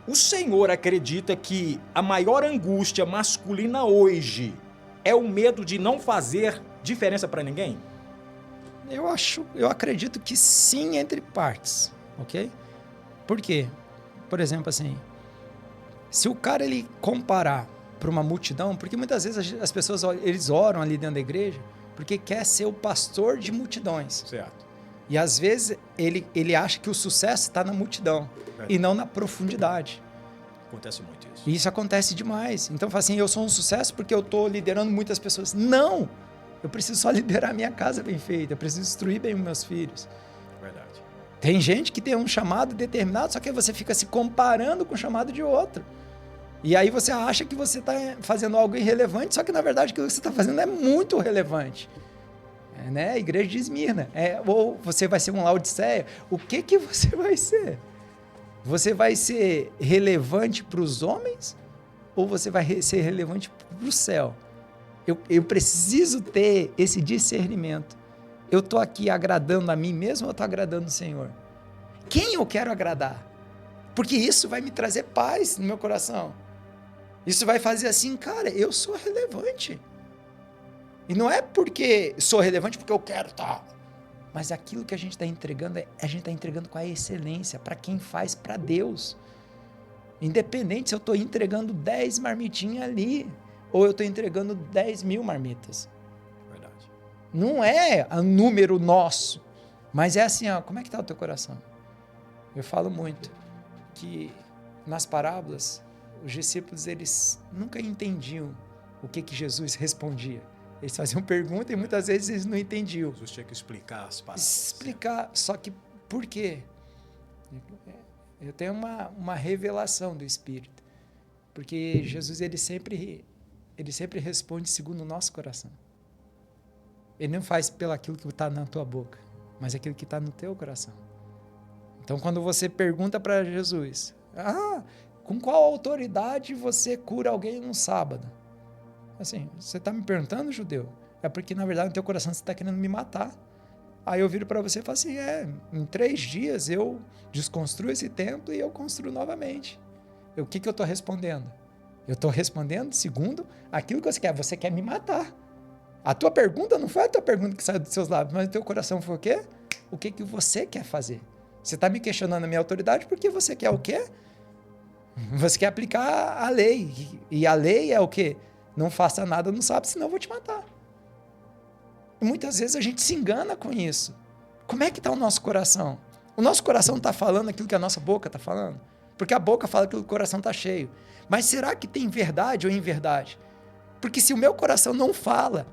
O senhor acredita que a maior angústia masculina hoje é o medo de não fazer diferença para ninguém? Eu acredito que sim, entre partes. Ok? Por quê? Por exemplo, assim, se o cara ele comparar para uma multidão, porque muitas vezes as pessoas eles oram ali dentro da igreja porque quer ser o pastor de multidões. Certo. E às vezes ele acha que o sucesso está na multidão e não na profundidade. Acontece muito isso. E isso acontece demais. Então fala assim, eu sou um sucesso porque eu estou liderando muitas pessoas. Não! Eu preciso só liderar a minha casa bem feita, eu preciso instruir bem os meus filhos. Verdade. Tem gente que tem um chamado determinado, só que você fica se comparando com o chamado de outro. E aí você acha que você está fazendo algo irrelevante, só que na verdade o que você está fazendo é muito relevante. Né? A igreja de Esmirna. Ou você vai ser um Laodiceia. O que você vai ser? Você vai ser relevante para os homens ou você vai ser relevante para o céu? Eu preciso ter esse discernimento. Eu estou aqui agradando a mim mesmo ou estou agradando o Senhor? Quem eu quero agradar? Porque isso vai me trazer paz no meu coração. Isso vai fazer assim, cara, eu sou relevante. E não é porque sou relevante porque eu quero estar. Mas aquilo que a gente está entregando, a gente está entregando com a excelência, para quem faz, para Deus. Independente se eu estou entregando 10 marmitinhas ali, ou eu estou entregando 10 mil marmitas. Verdade. Não é um número nosso, mas é assim, ó, como é que está o teu coração? Eu falo muito que nas parábolas, os discípulos, eles nunca entendiam o que Jesus respondia. Eles faziam pergunta e muitas vezes eles não entendiam. Jesus tinha que explicar as parábolas. Explicar, só que por quê? Eu tenho uma revelação do Espírito, porque Jesus ele sempre responde segundo o nosso coração. Ele não faz pelo aquilo que está na tua boca, mas aquilo que está no teu coração. Então, quando você pergunta para Jesus, com qual autoridade você cura alguém no sábado? Assim, você está me perguntando, judeu? É porque, na verdade, no teu coração você está querendo me matar. Aí eu viro para você e falo assim, em 3 dias eu desconstruo esse templo e eu construo novamente. O que eu estou respondendo? Eu estou respondendo segundo aquilo que você quer. Você quer me matar. A tua pergunta não foi a tua pergunta que saiu dos seus lábios, mas o teu coração foi o quê? O que você quer fazer? Você está me questionando a minha autoridade porque você quer o quê? Você quer aplicar a lei. E a lei é o quê? Não faça nada no sábado, senão eu vou te matar. E muitas vezes a gente se engana com isso. Como é que está o nosso coração? O nosso coração está falando aquilo que a nossa boca está falando? Porque a boca fala que o coração está cheio. Mas será que tem verdade ou inverdade? Porque se o meu coração não fala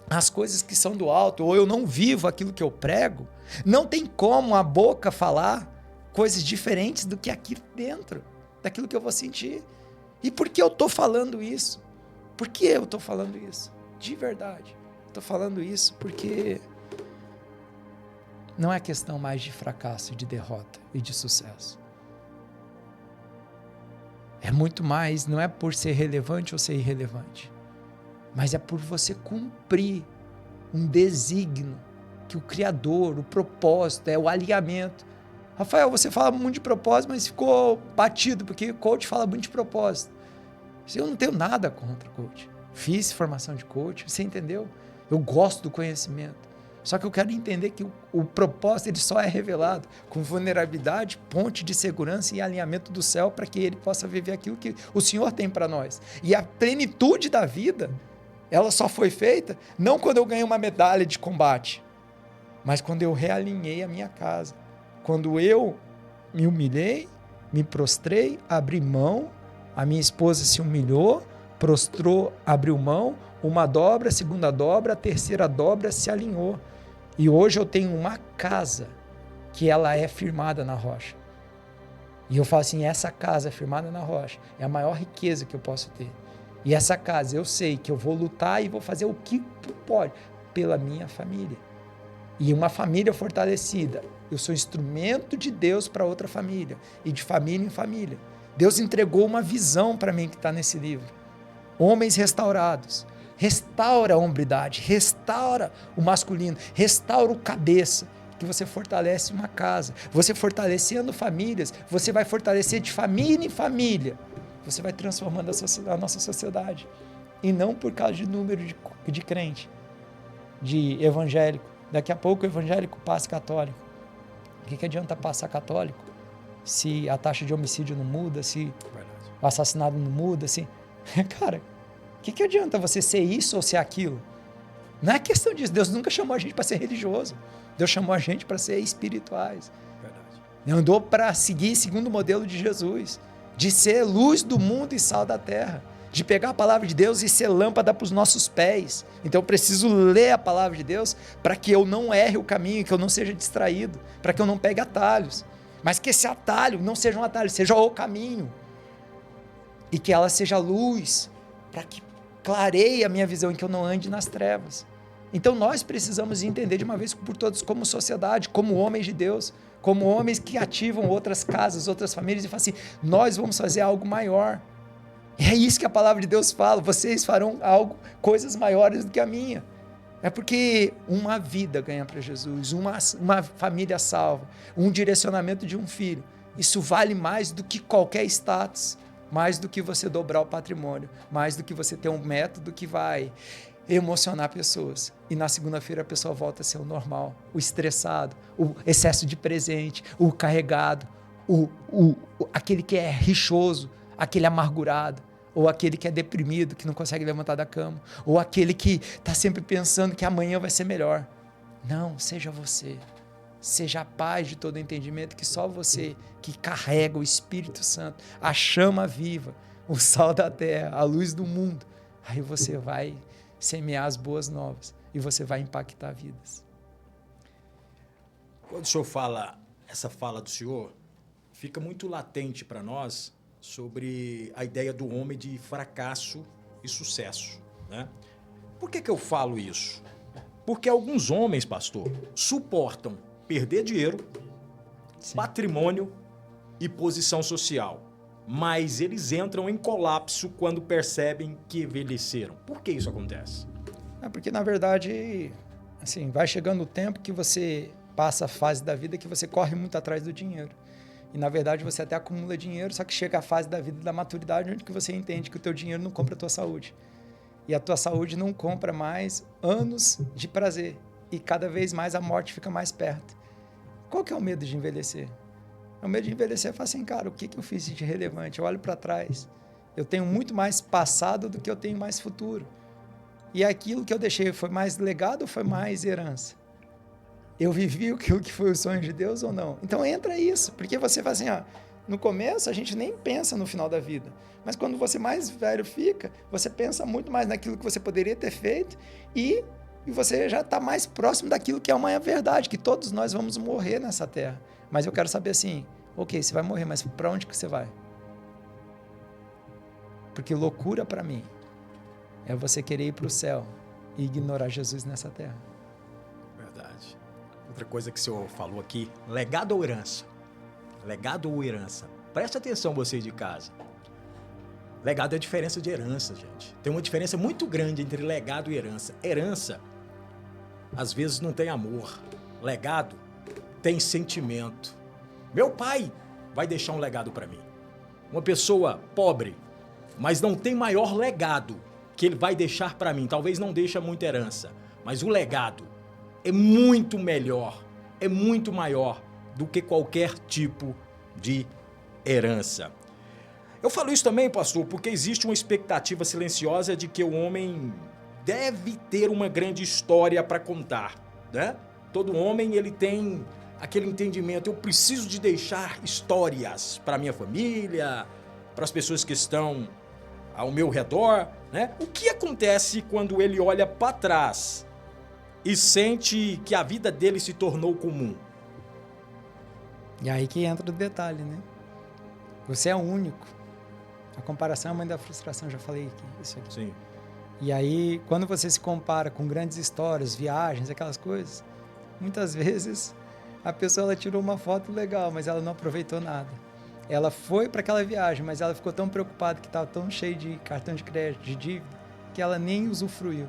as coisas que são do alto, ou eu não vivo aquilo que eu prego, não tem como a boca falar coisas diferentes do que aqui dentro, daquilo que eu vou sentir. E por que eu estou falando isso? Por que eu estou falando isso? De verdade. Estou falando isso porque não é questão mais de fracasso, de derrota e de sucesso. É muito mais, não é por ser relevante ou ser irrelevante, mas é por você cumprir um desígnio que o Criador, o propósito, é o alinhamento. Rafael, você fala muito de propósito, mas ficou batido, porque coach fala muito de propósito. Eu não tenho nada contra coach. Fiz formação de coach, você entendeu? Eu gosto do conhecimento. Só que eu quero entender que o propósito ele só é revelado com vulnerabilidade, ponte de segurança e alinhamento do céu para que ele possa viver aquilo que o Senhor tem para nós. E a plenitude da vida, ela só foi feita não quando eu ganhei uma medalha de combate, mas quando eu realinhei a minha casa. Quando eu me humilhei, me prostrei, abri mão, a minha esposa se humilhou, prostrou, abriu mão, uma dobra, segunda dobra, a terceira dobra se alinhou. E hoje eu tenho uma casa que ela é firmada na rocha. E eu falo assim, essa casa firmada na rocha é a maior riqueza que eu posso ter. E essa casa eu sei que eu vou lutar e vou fazer o que pode pela minha família. E uma família fortalecida. Eu sou instrumento de Deus para outra família. E de família em família. Deus entregou uma visão para mim que está nesse livro. Homens restaurados. Restaura a hombridade, restaura o masculino, restaura o cabeça, que você fortalece uma casa. Você fortalecendo famílias, você vai fortalecer de família em família. Você vai transformando a nossa sociedade. E não por causa de número de crente, de evangélico. Daqui a pouco o evangélico passa católico. O que adianta passar católico se a taxa de homicídio não muda, se o assassinato não muda, se... Cara... O que adianta você ser isso ou ser aquilo? Não é questão disso. Deus nunca chamou a gente para ser religioso. Deus chamou a gente para ser espirituais. Verdade. Andou para seguir segundo o modelo de Jesus. De ser luz do mundo e sal da terra. De pegar a palavra de Deus e ser lâmpada para os nossos pés. Então eu preciso ler a palavra de Deus para que eu não erre o caminho, que eu não seja distraído, para que eu não pegue atalhos. Mas que esse atalho não seja um atalho, seja o caminho. E que ela seja luz, para que clareie a minha visão, em que eu não ande nas trevas. Então nós precisamos entender de uma vez por todas, como sociedade, como homens de Deus, como homens que ativam outras casas, outras famílias e falam assim, nós vamos fazer algo maior. E é isso que a palavra de Deus fala, vocês farão coisas maiores do que a minha. É porque uma vida ganha para Jesus, uma família salva, um direcionamento de um filho, isso vale mais do que qualquer status. Mais do que você dobrar o patrimônio, mais do que você ter um método que vai emocionar pessoas. E na segunda-feira a pessoa volta a ser o normal, o estressado, o excesso de presente, o carregado, aquele que é rixoso, aquele amargurado, ou aquele que é deprimido, que não consegue levantar da cama, ou aquele que está sempre pensando que amanhã vai ser melhor. Não, seja você. Seja a paz de todo entendimento, que só você que carrega o Espírito Santo, a chama viva, o sal da terra, a luz do mundo. Aí você vai semear as boas novas e você vai impactar vidas. Quando o senhor fala, essa fala do senhor, fica muito latente para nós sobre a ideia do homem de fracasso e sucesso, né? Por que eu falo isso? Porque alguns homens, pastor, suportam perder dinheiro, sim, patrimônio e posição social, mas eles entram em colapso quando percebem que envelheceram. Por que isso acontece? É porque, na verdade, assim, vai chegando o tempo que você passa a fase da vida que você corre muito atrás do dinheiro. E, na verdade, você até acumula dinheiro, só que chega a fase da vida da maturidade onde que você entende que o teu dinheiro não compra a tua saúde. E a tua saúde não compra mais anos de prazer. E cada vez mais a morte fica mais perto. Qual que é o medo de envelhecer? O medo de envelhecer é falar assim, cara, o que eu fiz de relevante? Eu olho para trás. Eu tenho muito mais passado do que eu tenho mais futuro. E aquilo que eu deixei foi mais legado ou foi mais herança? Eu vivi aquilo que foi o sonho de Deus ou não? Então entra isso, porque você fala assim, ó, no começo a gente nem pensa no final da vida, mas quando você mais velho fica, você pensa muito mais naquilo que você poderia ter feito e você já está mais próximo daquilo que é uma verdade, que todos nós vamos morrer nessa terra. Mas eu quero saber assim, ok, você vai morrer, mas para onde que você vai? Porque loucura para mim é você querer ir para o céu e ignorar Jesus nessa terra. Verdade. Outra coisa que o senhor falou aqui, legado ou herança? Legado ou herança? Preste atenção vocês de casa. Legado é a diferença de herança, gente. Tem uma diferença muito grande entre legado e herança. Herança, às vezes, não tem amor. Legado tem sentimento. Meu pai vai deixar um legado para mim. Uma pessoa pobre, mas não tem maior legado que ele vai deixar para mim. Talvez não deixe muita herança, mas o legado é muito melhor, é muito maior do que qualquer tipo de herança. Eu falo isso também, pastor, porque existe uma expectativa silenciosa de que o homem deve ter uma grande história para contar, né? Todo homem, ele tem aquele entendimento, eu preciso de deixar histórias para minha família, para as pessoas que estão ao meu redor, né? O que acontece quando ele olha para trás e sente que a vida dele se tornou comum? E aí que entra o detalhe, né? Você é único. A comparação é a mãe da frustração, já falei aqui, isso aqui. Sim. E aí, quando você se compara com grandes histórias, viagens, aquelas coisas, muitas vezes a pessoa ela tirou uma foto legal, mas ela não aproveitou nada. Ela foi para aquela viagem, mas ela ficou tão preocupada que estava tão cheio de cartão de crédito, de dívida, que ela nem usufruiu.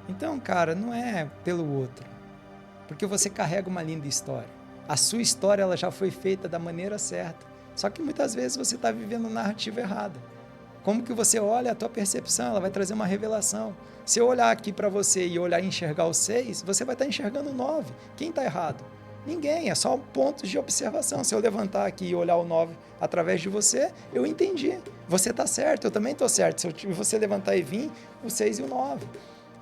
Então, cara, não é pelo outro, porque você carrega uma linda história. A sua história ela já foi feita da maneira certa. Só que muitas vezes você está vivendo narrativa errada. Como que você olha, a tua percepção, ela vai trazer uma revelação. Se eu olhar aqui para você e olhar e enxergar o 6, você vai estar enxergando o 9. Quem está errado? Ninguém, é só pontos de observação. Se eu levantar aqui e olhar o 9 através de você, eu entendi. Você está certo, eu também estou certo. Se você levantar e vir, o 6 e o 9.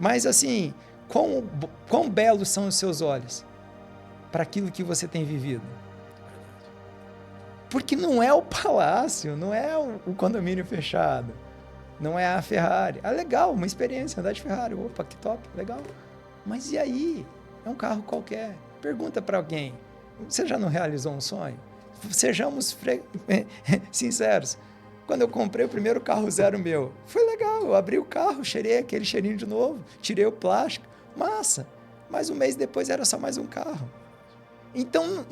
Mas assim, quão belos são os seus olhos para aquilo que você tem vivido? Porque não é o palácio, não é o condomínio fechado, não é a Ferrari. Ah, legal, uma experiência, andar de Ferrari. Opa, que top, legal. Mas e aí? É um carro qualquer. Pergunta para alguém, você já não realizou um sonho? Sejamos sinceros. Quando eu comprei o primeiro carro zero meu, foi legal, eu abri o carro, cheirei aquele cheirinho de novo, tirei o plástico, massa. Mas um mês depois era só mais um carro. Então,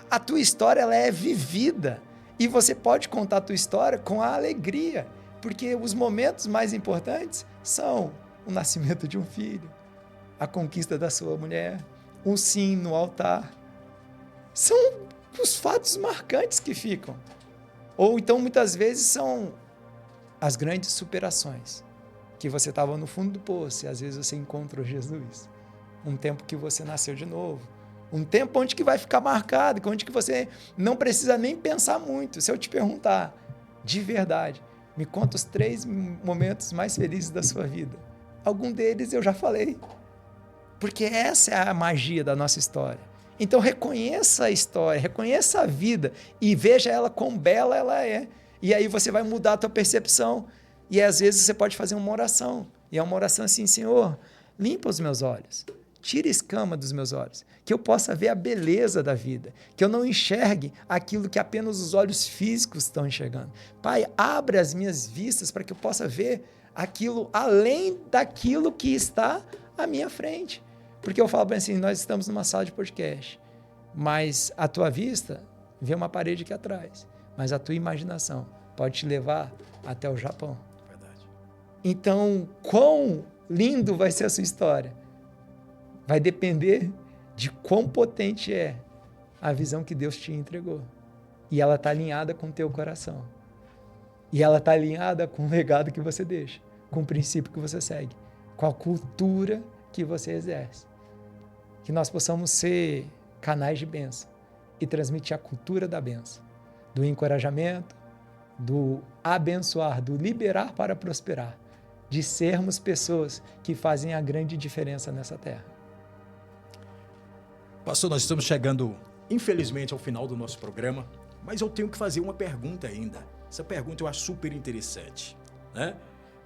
a tua história ela é vivida e você pode contar a tua história com a alegria, porque os momentos mais importantes são o nascimento de um filho, a conquista da sua mulher, um sim no altar. São os fatos marcantes que ficam. Ou então, muitas vezes, são as grandes superações, que você estava no fundo do poço e às vezes você encontrou Jesus. Um tempo que você nasceu de novo. Um tempo onde que vai ficar marcado, onde que você não precisa nem pensar muito. Se eu te perguntar, de verdade, Me conta os 3 momentos mais felizes da sua vida. Algum deles eu já falei. Porque essa é a magia da nossa história. Então reconheça a história, reconheça a vida e veja ela quão bela ela é. E aí você vai mudar a tua percepção. E às vezes você pode fazer uma oração. E é uma oração assim: Senhor, limpa os meus olhos. Tira a escama dos meus olhos, que eu possa ver a beleza da vida, que eu não enxergue aquilo que apenas os olhos físicos estão enxergando. Pai, abre as minhas vistas para que eu possa ver aquilo além daquilo que está à minha frente. Porque eu falo bem assim, nós estamos numa sala de podcast, mas a tua vista vê uma parede aqui atrás, mas a tua imaginação pode te levar até o Japão. Verdade. Então, quão lindo vai ser a sua história? Vai depender de quão potente é a visão que Deus te entregou. E ela está alinhada com o teu coração. E ela está alinhada com o legado que você deixa, com o princípio que você segue, com a cultura que você exerce. Que nós possamos ser canais de bênção e transmitir a cultura da bênção, do encorajamento, do abençoar, do liberar para prosperar, de sermos pessoas que fazem a grande diferença nessa terra. Pastor, nós estamos chegando, infelizmente, ao final do nosso programa, mas eu tenho que fazer uma pergunta ainda. Essa pergunta eu acho super interessante, né?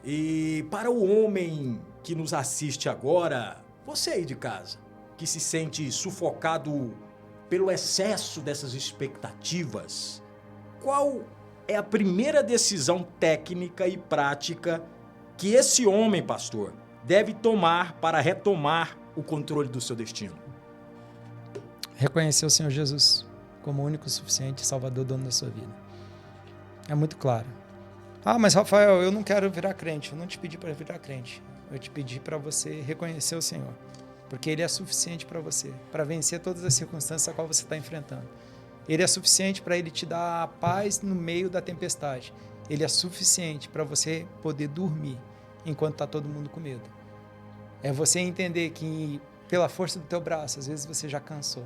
E para o homem que nos assiste agora, você aí de casa, que se sente sufocado pelo excesso dessas expectativas, qual é a primeira decisão técnica e prática que esse homem, pastor, deve tomar para retomar o controle do seu destino? Reconhecer o Senhor Jesus como o único, suficiente Salvador, dono da sua vida. É muito claro. Ah, mas Rafael, eu não quero virar crente. Eu não te pedi para virar crente. Eu te pedi para você reconhecer o Senhor, porque Ele é suficiente para você, para vencer todas as circunstâncias a qual você está enfrentando. Ele é suficiente para Ele te dar a paz no meio da tempestade. Ele é suficiente para você poder dormir enquanto está todo mundo com medo. É você entender que pela força do teu braço, às vezes você já cansou.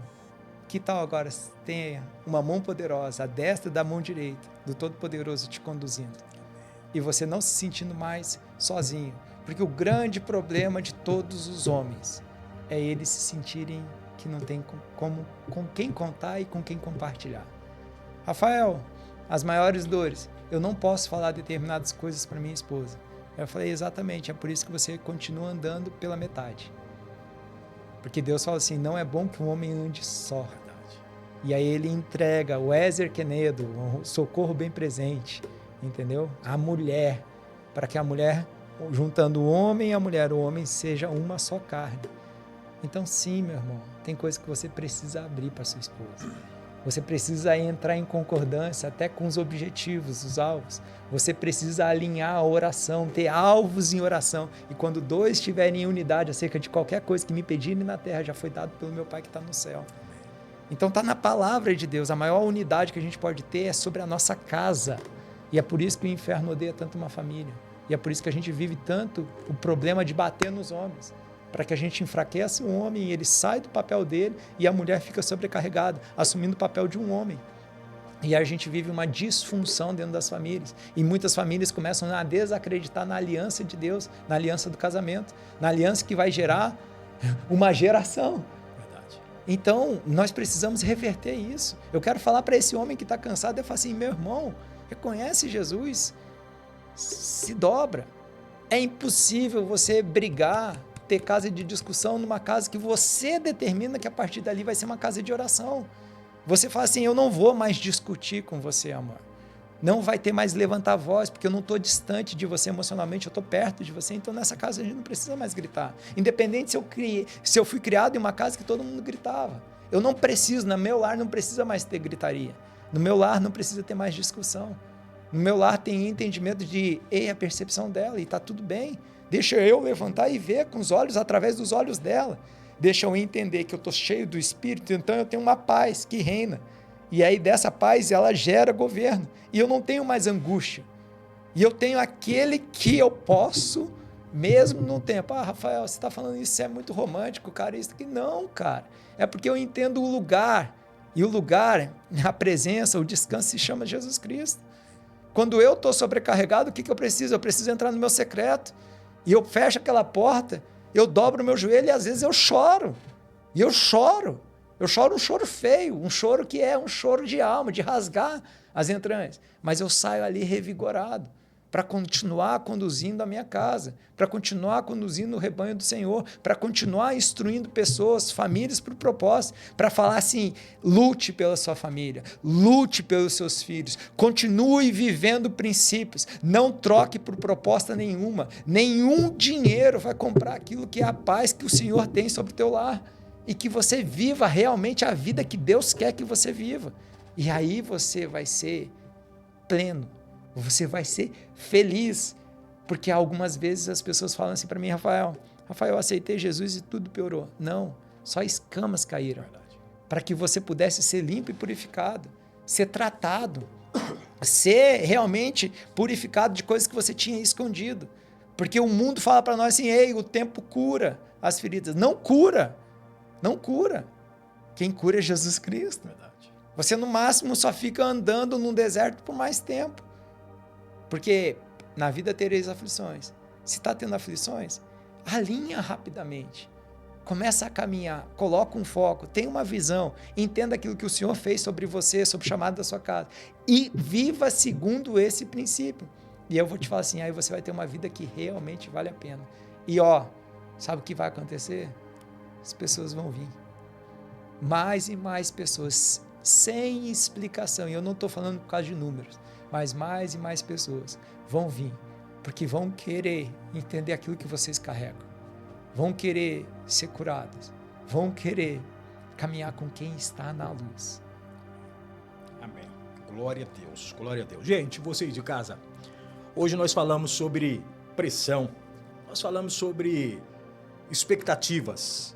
Que tal agora tenha uma mão poderosa, a destra da mão direita do Todo-Poderoso te conduzindo? E você não se sentindo mais sozinho. Porque o grande problema de todos os homens é eles se sentirem que não tem com quem contar e com quem compartilhar. Rafael, as maiores dores, eu não posso falar determinadas coisas para minha esposa. Eu falei, exatamente, é por isso que você continua andando pela metade. Porque Deus fala assim, não é bom que um homem ande só. E aí ele entrega o Ezer Quenedo, o socorro bem presente, entendeu? A mulher, para que a mulher, juntando o homem e a mulher, o homem seja uma só carne. Então sim, meu irmão, tem coisa que você precisa abrir para sua esposa. Você precisa entrar em concordância até com os objetivos, os alvos. Você precisa alinhar a oração, ter alvos em oração. E quando 2 estiverem em unidade acerca de qualquer coisa que me pedirem na terra, já foi dado pelo meu Pai que está no céu. Então está na palavra de Deus. A maior unidade que a gente pode ter é sobre a nossa casa. E é por isso que o inferno odeia tanto uma família. E é por isso que a gente vive tanto o problema de bater nos homens. Para que a gente enfraqueça o homem e ele sai do papel dele e a mulher fica sobrecarregada, assumindo o papel de um homem. E a gente vive uma disfunção dentro das famílias. E muitas famílias começam a desacreditar na aliança de Deus, na aliança do casamento, na aliança que vai gerar uma geração. Verdade. Então, nós precisamos reverter isso. Eu quero falar para esse homem que está cansado, eu falo assim, meu irmão, reconhece Jesus, se dobra. É impossível você brigar, ter casa de discussão numa casa que você determina que a partir dali vai ser uma casa de oração. Você fala assim, eu não vou mais discutir com você, amor. Não vai ter mais levantar a voz, porque eu não estou distante de você emocionalmente, eu estou perto de você, então nessa casa a gente não precisa mais gritar. Independente se eu fui criado em uma casa que todo mundo gritava. Eu não preciso, no meu lar não precisa mais ter gritaria. No meu lar não precisa ter mais discussão. No meu lar tem entendimento de, a percepção dela, e está tudo bem. Deixa eu levantar e ver com os olhos, através dos olhos dela. Deixa eu entender que eu estou cheio do Espírito, então eu tenho uma paz que reina. E aí dessa paz ela gera governo. E eu não tenho mais angústia. E eu tenho aquele que eu posso, mesmo no tempo. Ah, Rafael, você está falando isso, é muito romântico, cara, isso aqui. Não, cara. É porque eu entendo o lugar. E o lugar, a presença, o descanso se chama Jesus Cristo. Quando eu estou sobrecarregado, o que eu preciso? Eu preciso entrar no meu secreto. E eu fecho aquela porta, eu dobro o meu joelho e às vezes eu choro. E eu choro. Eu choro um choro feio, um choro que é um choro de alma, de rasgar as entranhas. Mas eu saio ali revigorado para continuar conduzindo a minha casa, para continuar conduzindo o rebanho do Senhor, para continuar instruindo pessoas, famílias para o propósito, para falar assim, lute pela sua família, lute pelos seus filhos, continue vivendo princípios, não troque por proposta nenhuma, nenhum dinheiro vai comprar aquilo que é a paz que o Senhor tem sobre o teu lar, e que você viva realmente a vida que Deus quer que você viva, e aí você vai ser pleno, você vai ser feliz, porque algumas vezes as pessoas falam assim para mim, Rafael, eu aceitei Jesus e tudo piorou. Não, só escamas caíram, para que você pudesse ser limpo e purificado, ser tratado, ser realmente purificado de coisas que você tinha escondido, porque o mundo fala para nós assim, ei, o tempo cura as feridas. Não cura, não cura. Quem cura é Jesus Cristo. Você no máximo só fica andando num deserto por mais tempo. Porque na vida tereis aflições. Se está tendo aflições, alinha rapidamente. Começa a caminhar, coloca um foco, tenha uma visão, entenda aquilo que o Senhor fez sobre você, sobre o chamado da sua casa. E viva segundo esse princípio. E eu vou te falar assim, aí você vai ter uma vida que realmente vale a pena. E sabe o que vai acontecer? As pessoas vão vir. Mais e mais pessoas, sem explicação. E eu não estou falando por causa de números. Mas mais e mais pessoas vão vir, porque vão querer entender aquilo que vocês carregam, vão querer ser curados, vão querer caminhar com quem está na luz. Amém. Glória a Deus, glória a Deus. Gente, vocês de casa, hoje nós falamos sobre pressão, nós falamos sobre expectativas,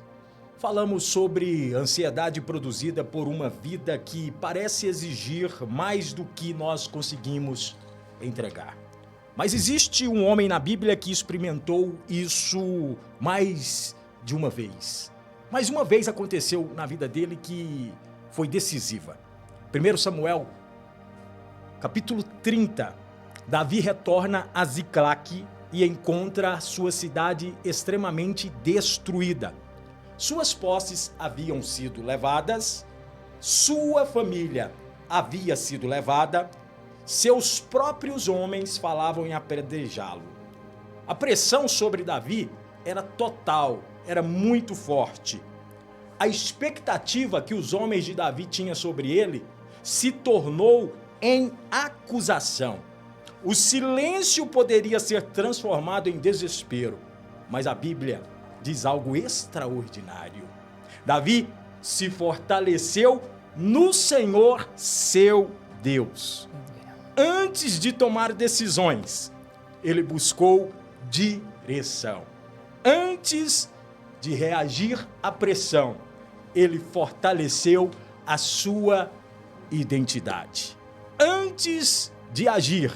falamos sobre ansiedade produzida por uma vida que parece exigir mais do que nós conseguimos entregar. Mas existe um homem na Bíblia que experimentou isso mais de uma vez. Mais uma vez aconteceu na vida dele que foi decisiva. 1 Samuel, capítulo 30, Davi retorna a Ziclague e encontra sua cidade extremamente destruída. Suas posses haviam sido levadas, sua família havia sido levada, seus próprios homens falavam em apedrejá-lo. A pressão sobre Davi era total, era muito forte. A expectativa que os homens de Davi tinham sobre ele se tornou em acusação. O silêncio poderia ser transformado em desespero, mas a Bíblia diz algo extraordinário. Davi se fortaleceu no Senhor, seu Deus. Antes de tomar decisões, ele buscou direção. Antes de reagir à pressão, ele fortaleceu a sua identidade. Antes de agir,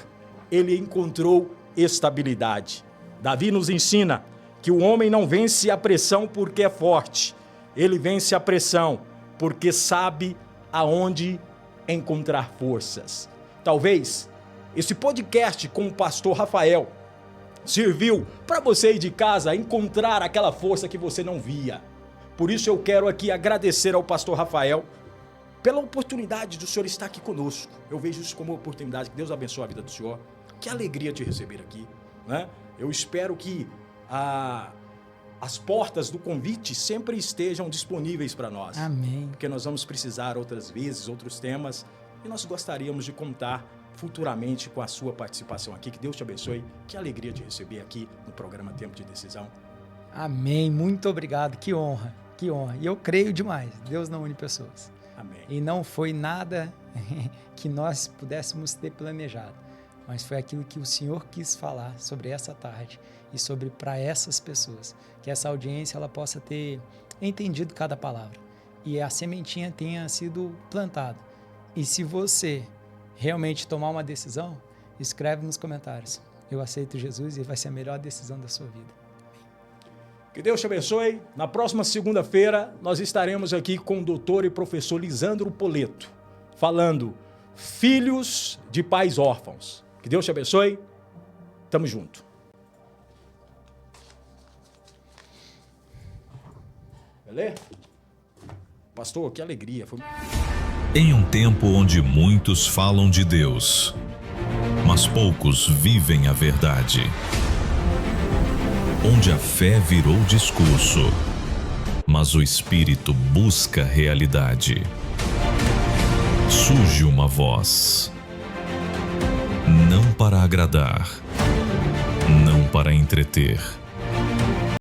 ele encontrou estabilidade. Davi nos ensina que o homem não vence a pressão porque é forte. Ele vence a pressão porque sabe aonde encontrar forças. Talvez esse podcast com o pastor Rafael serviu para você aí de casa encontrar aquela força que você não via. Por isso eu quero aqui agradecer ao pastor Rafael pela oportunidade do senhor estar aqui conosco. Eu vejo isso como uma oportunidade. Que Deus abençoe a vida do senhor. Que alegria te receber aqui, né? Eu espero que as portas do convite sempre estejam disponíveis para nós. Amém. Porque nós vamos precisar outras vezes, outros temas, e nós gostaríamos de contar futuramente com a sua participação aqui. Que Deus te abençoe. Que alegria de receber aqui no programa Tempo de Decisão. Amém. Muito obrigado. Que honra, que honra. E eu creio demais. Deus não une pessoas. Amém. E não foi nada que nós pudéssemos ter planejado, mas foi aquilo que o Senhor quis falar sobre essa tarde e sobre para essas pessoas, que essa audiência ela possa ter entendido cada palavra e a sementinha tenha sido plantada. E se você realmente tomar uma decisão, escreve nos comentários: eu aceito Jesus, e vai ser a melhor decisão da sua vida. Que Deus te abençoe. Na próxima segunda-feira, nós estaremos aqui com o doutor e professor Lisandro Poleto, falando filhos de pais órfãos. Que Deus te abençoe. Tamo junto. Beleza? Pastor, que alegria. Em um tempo onde muitos falam de Deus, mas poucos vivem a verdade. Onde a fé virou discurso, mas o espírito busca realidade. Surge uma voz, não para agradar, não para entreter,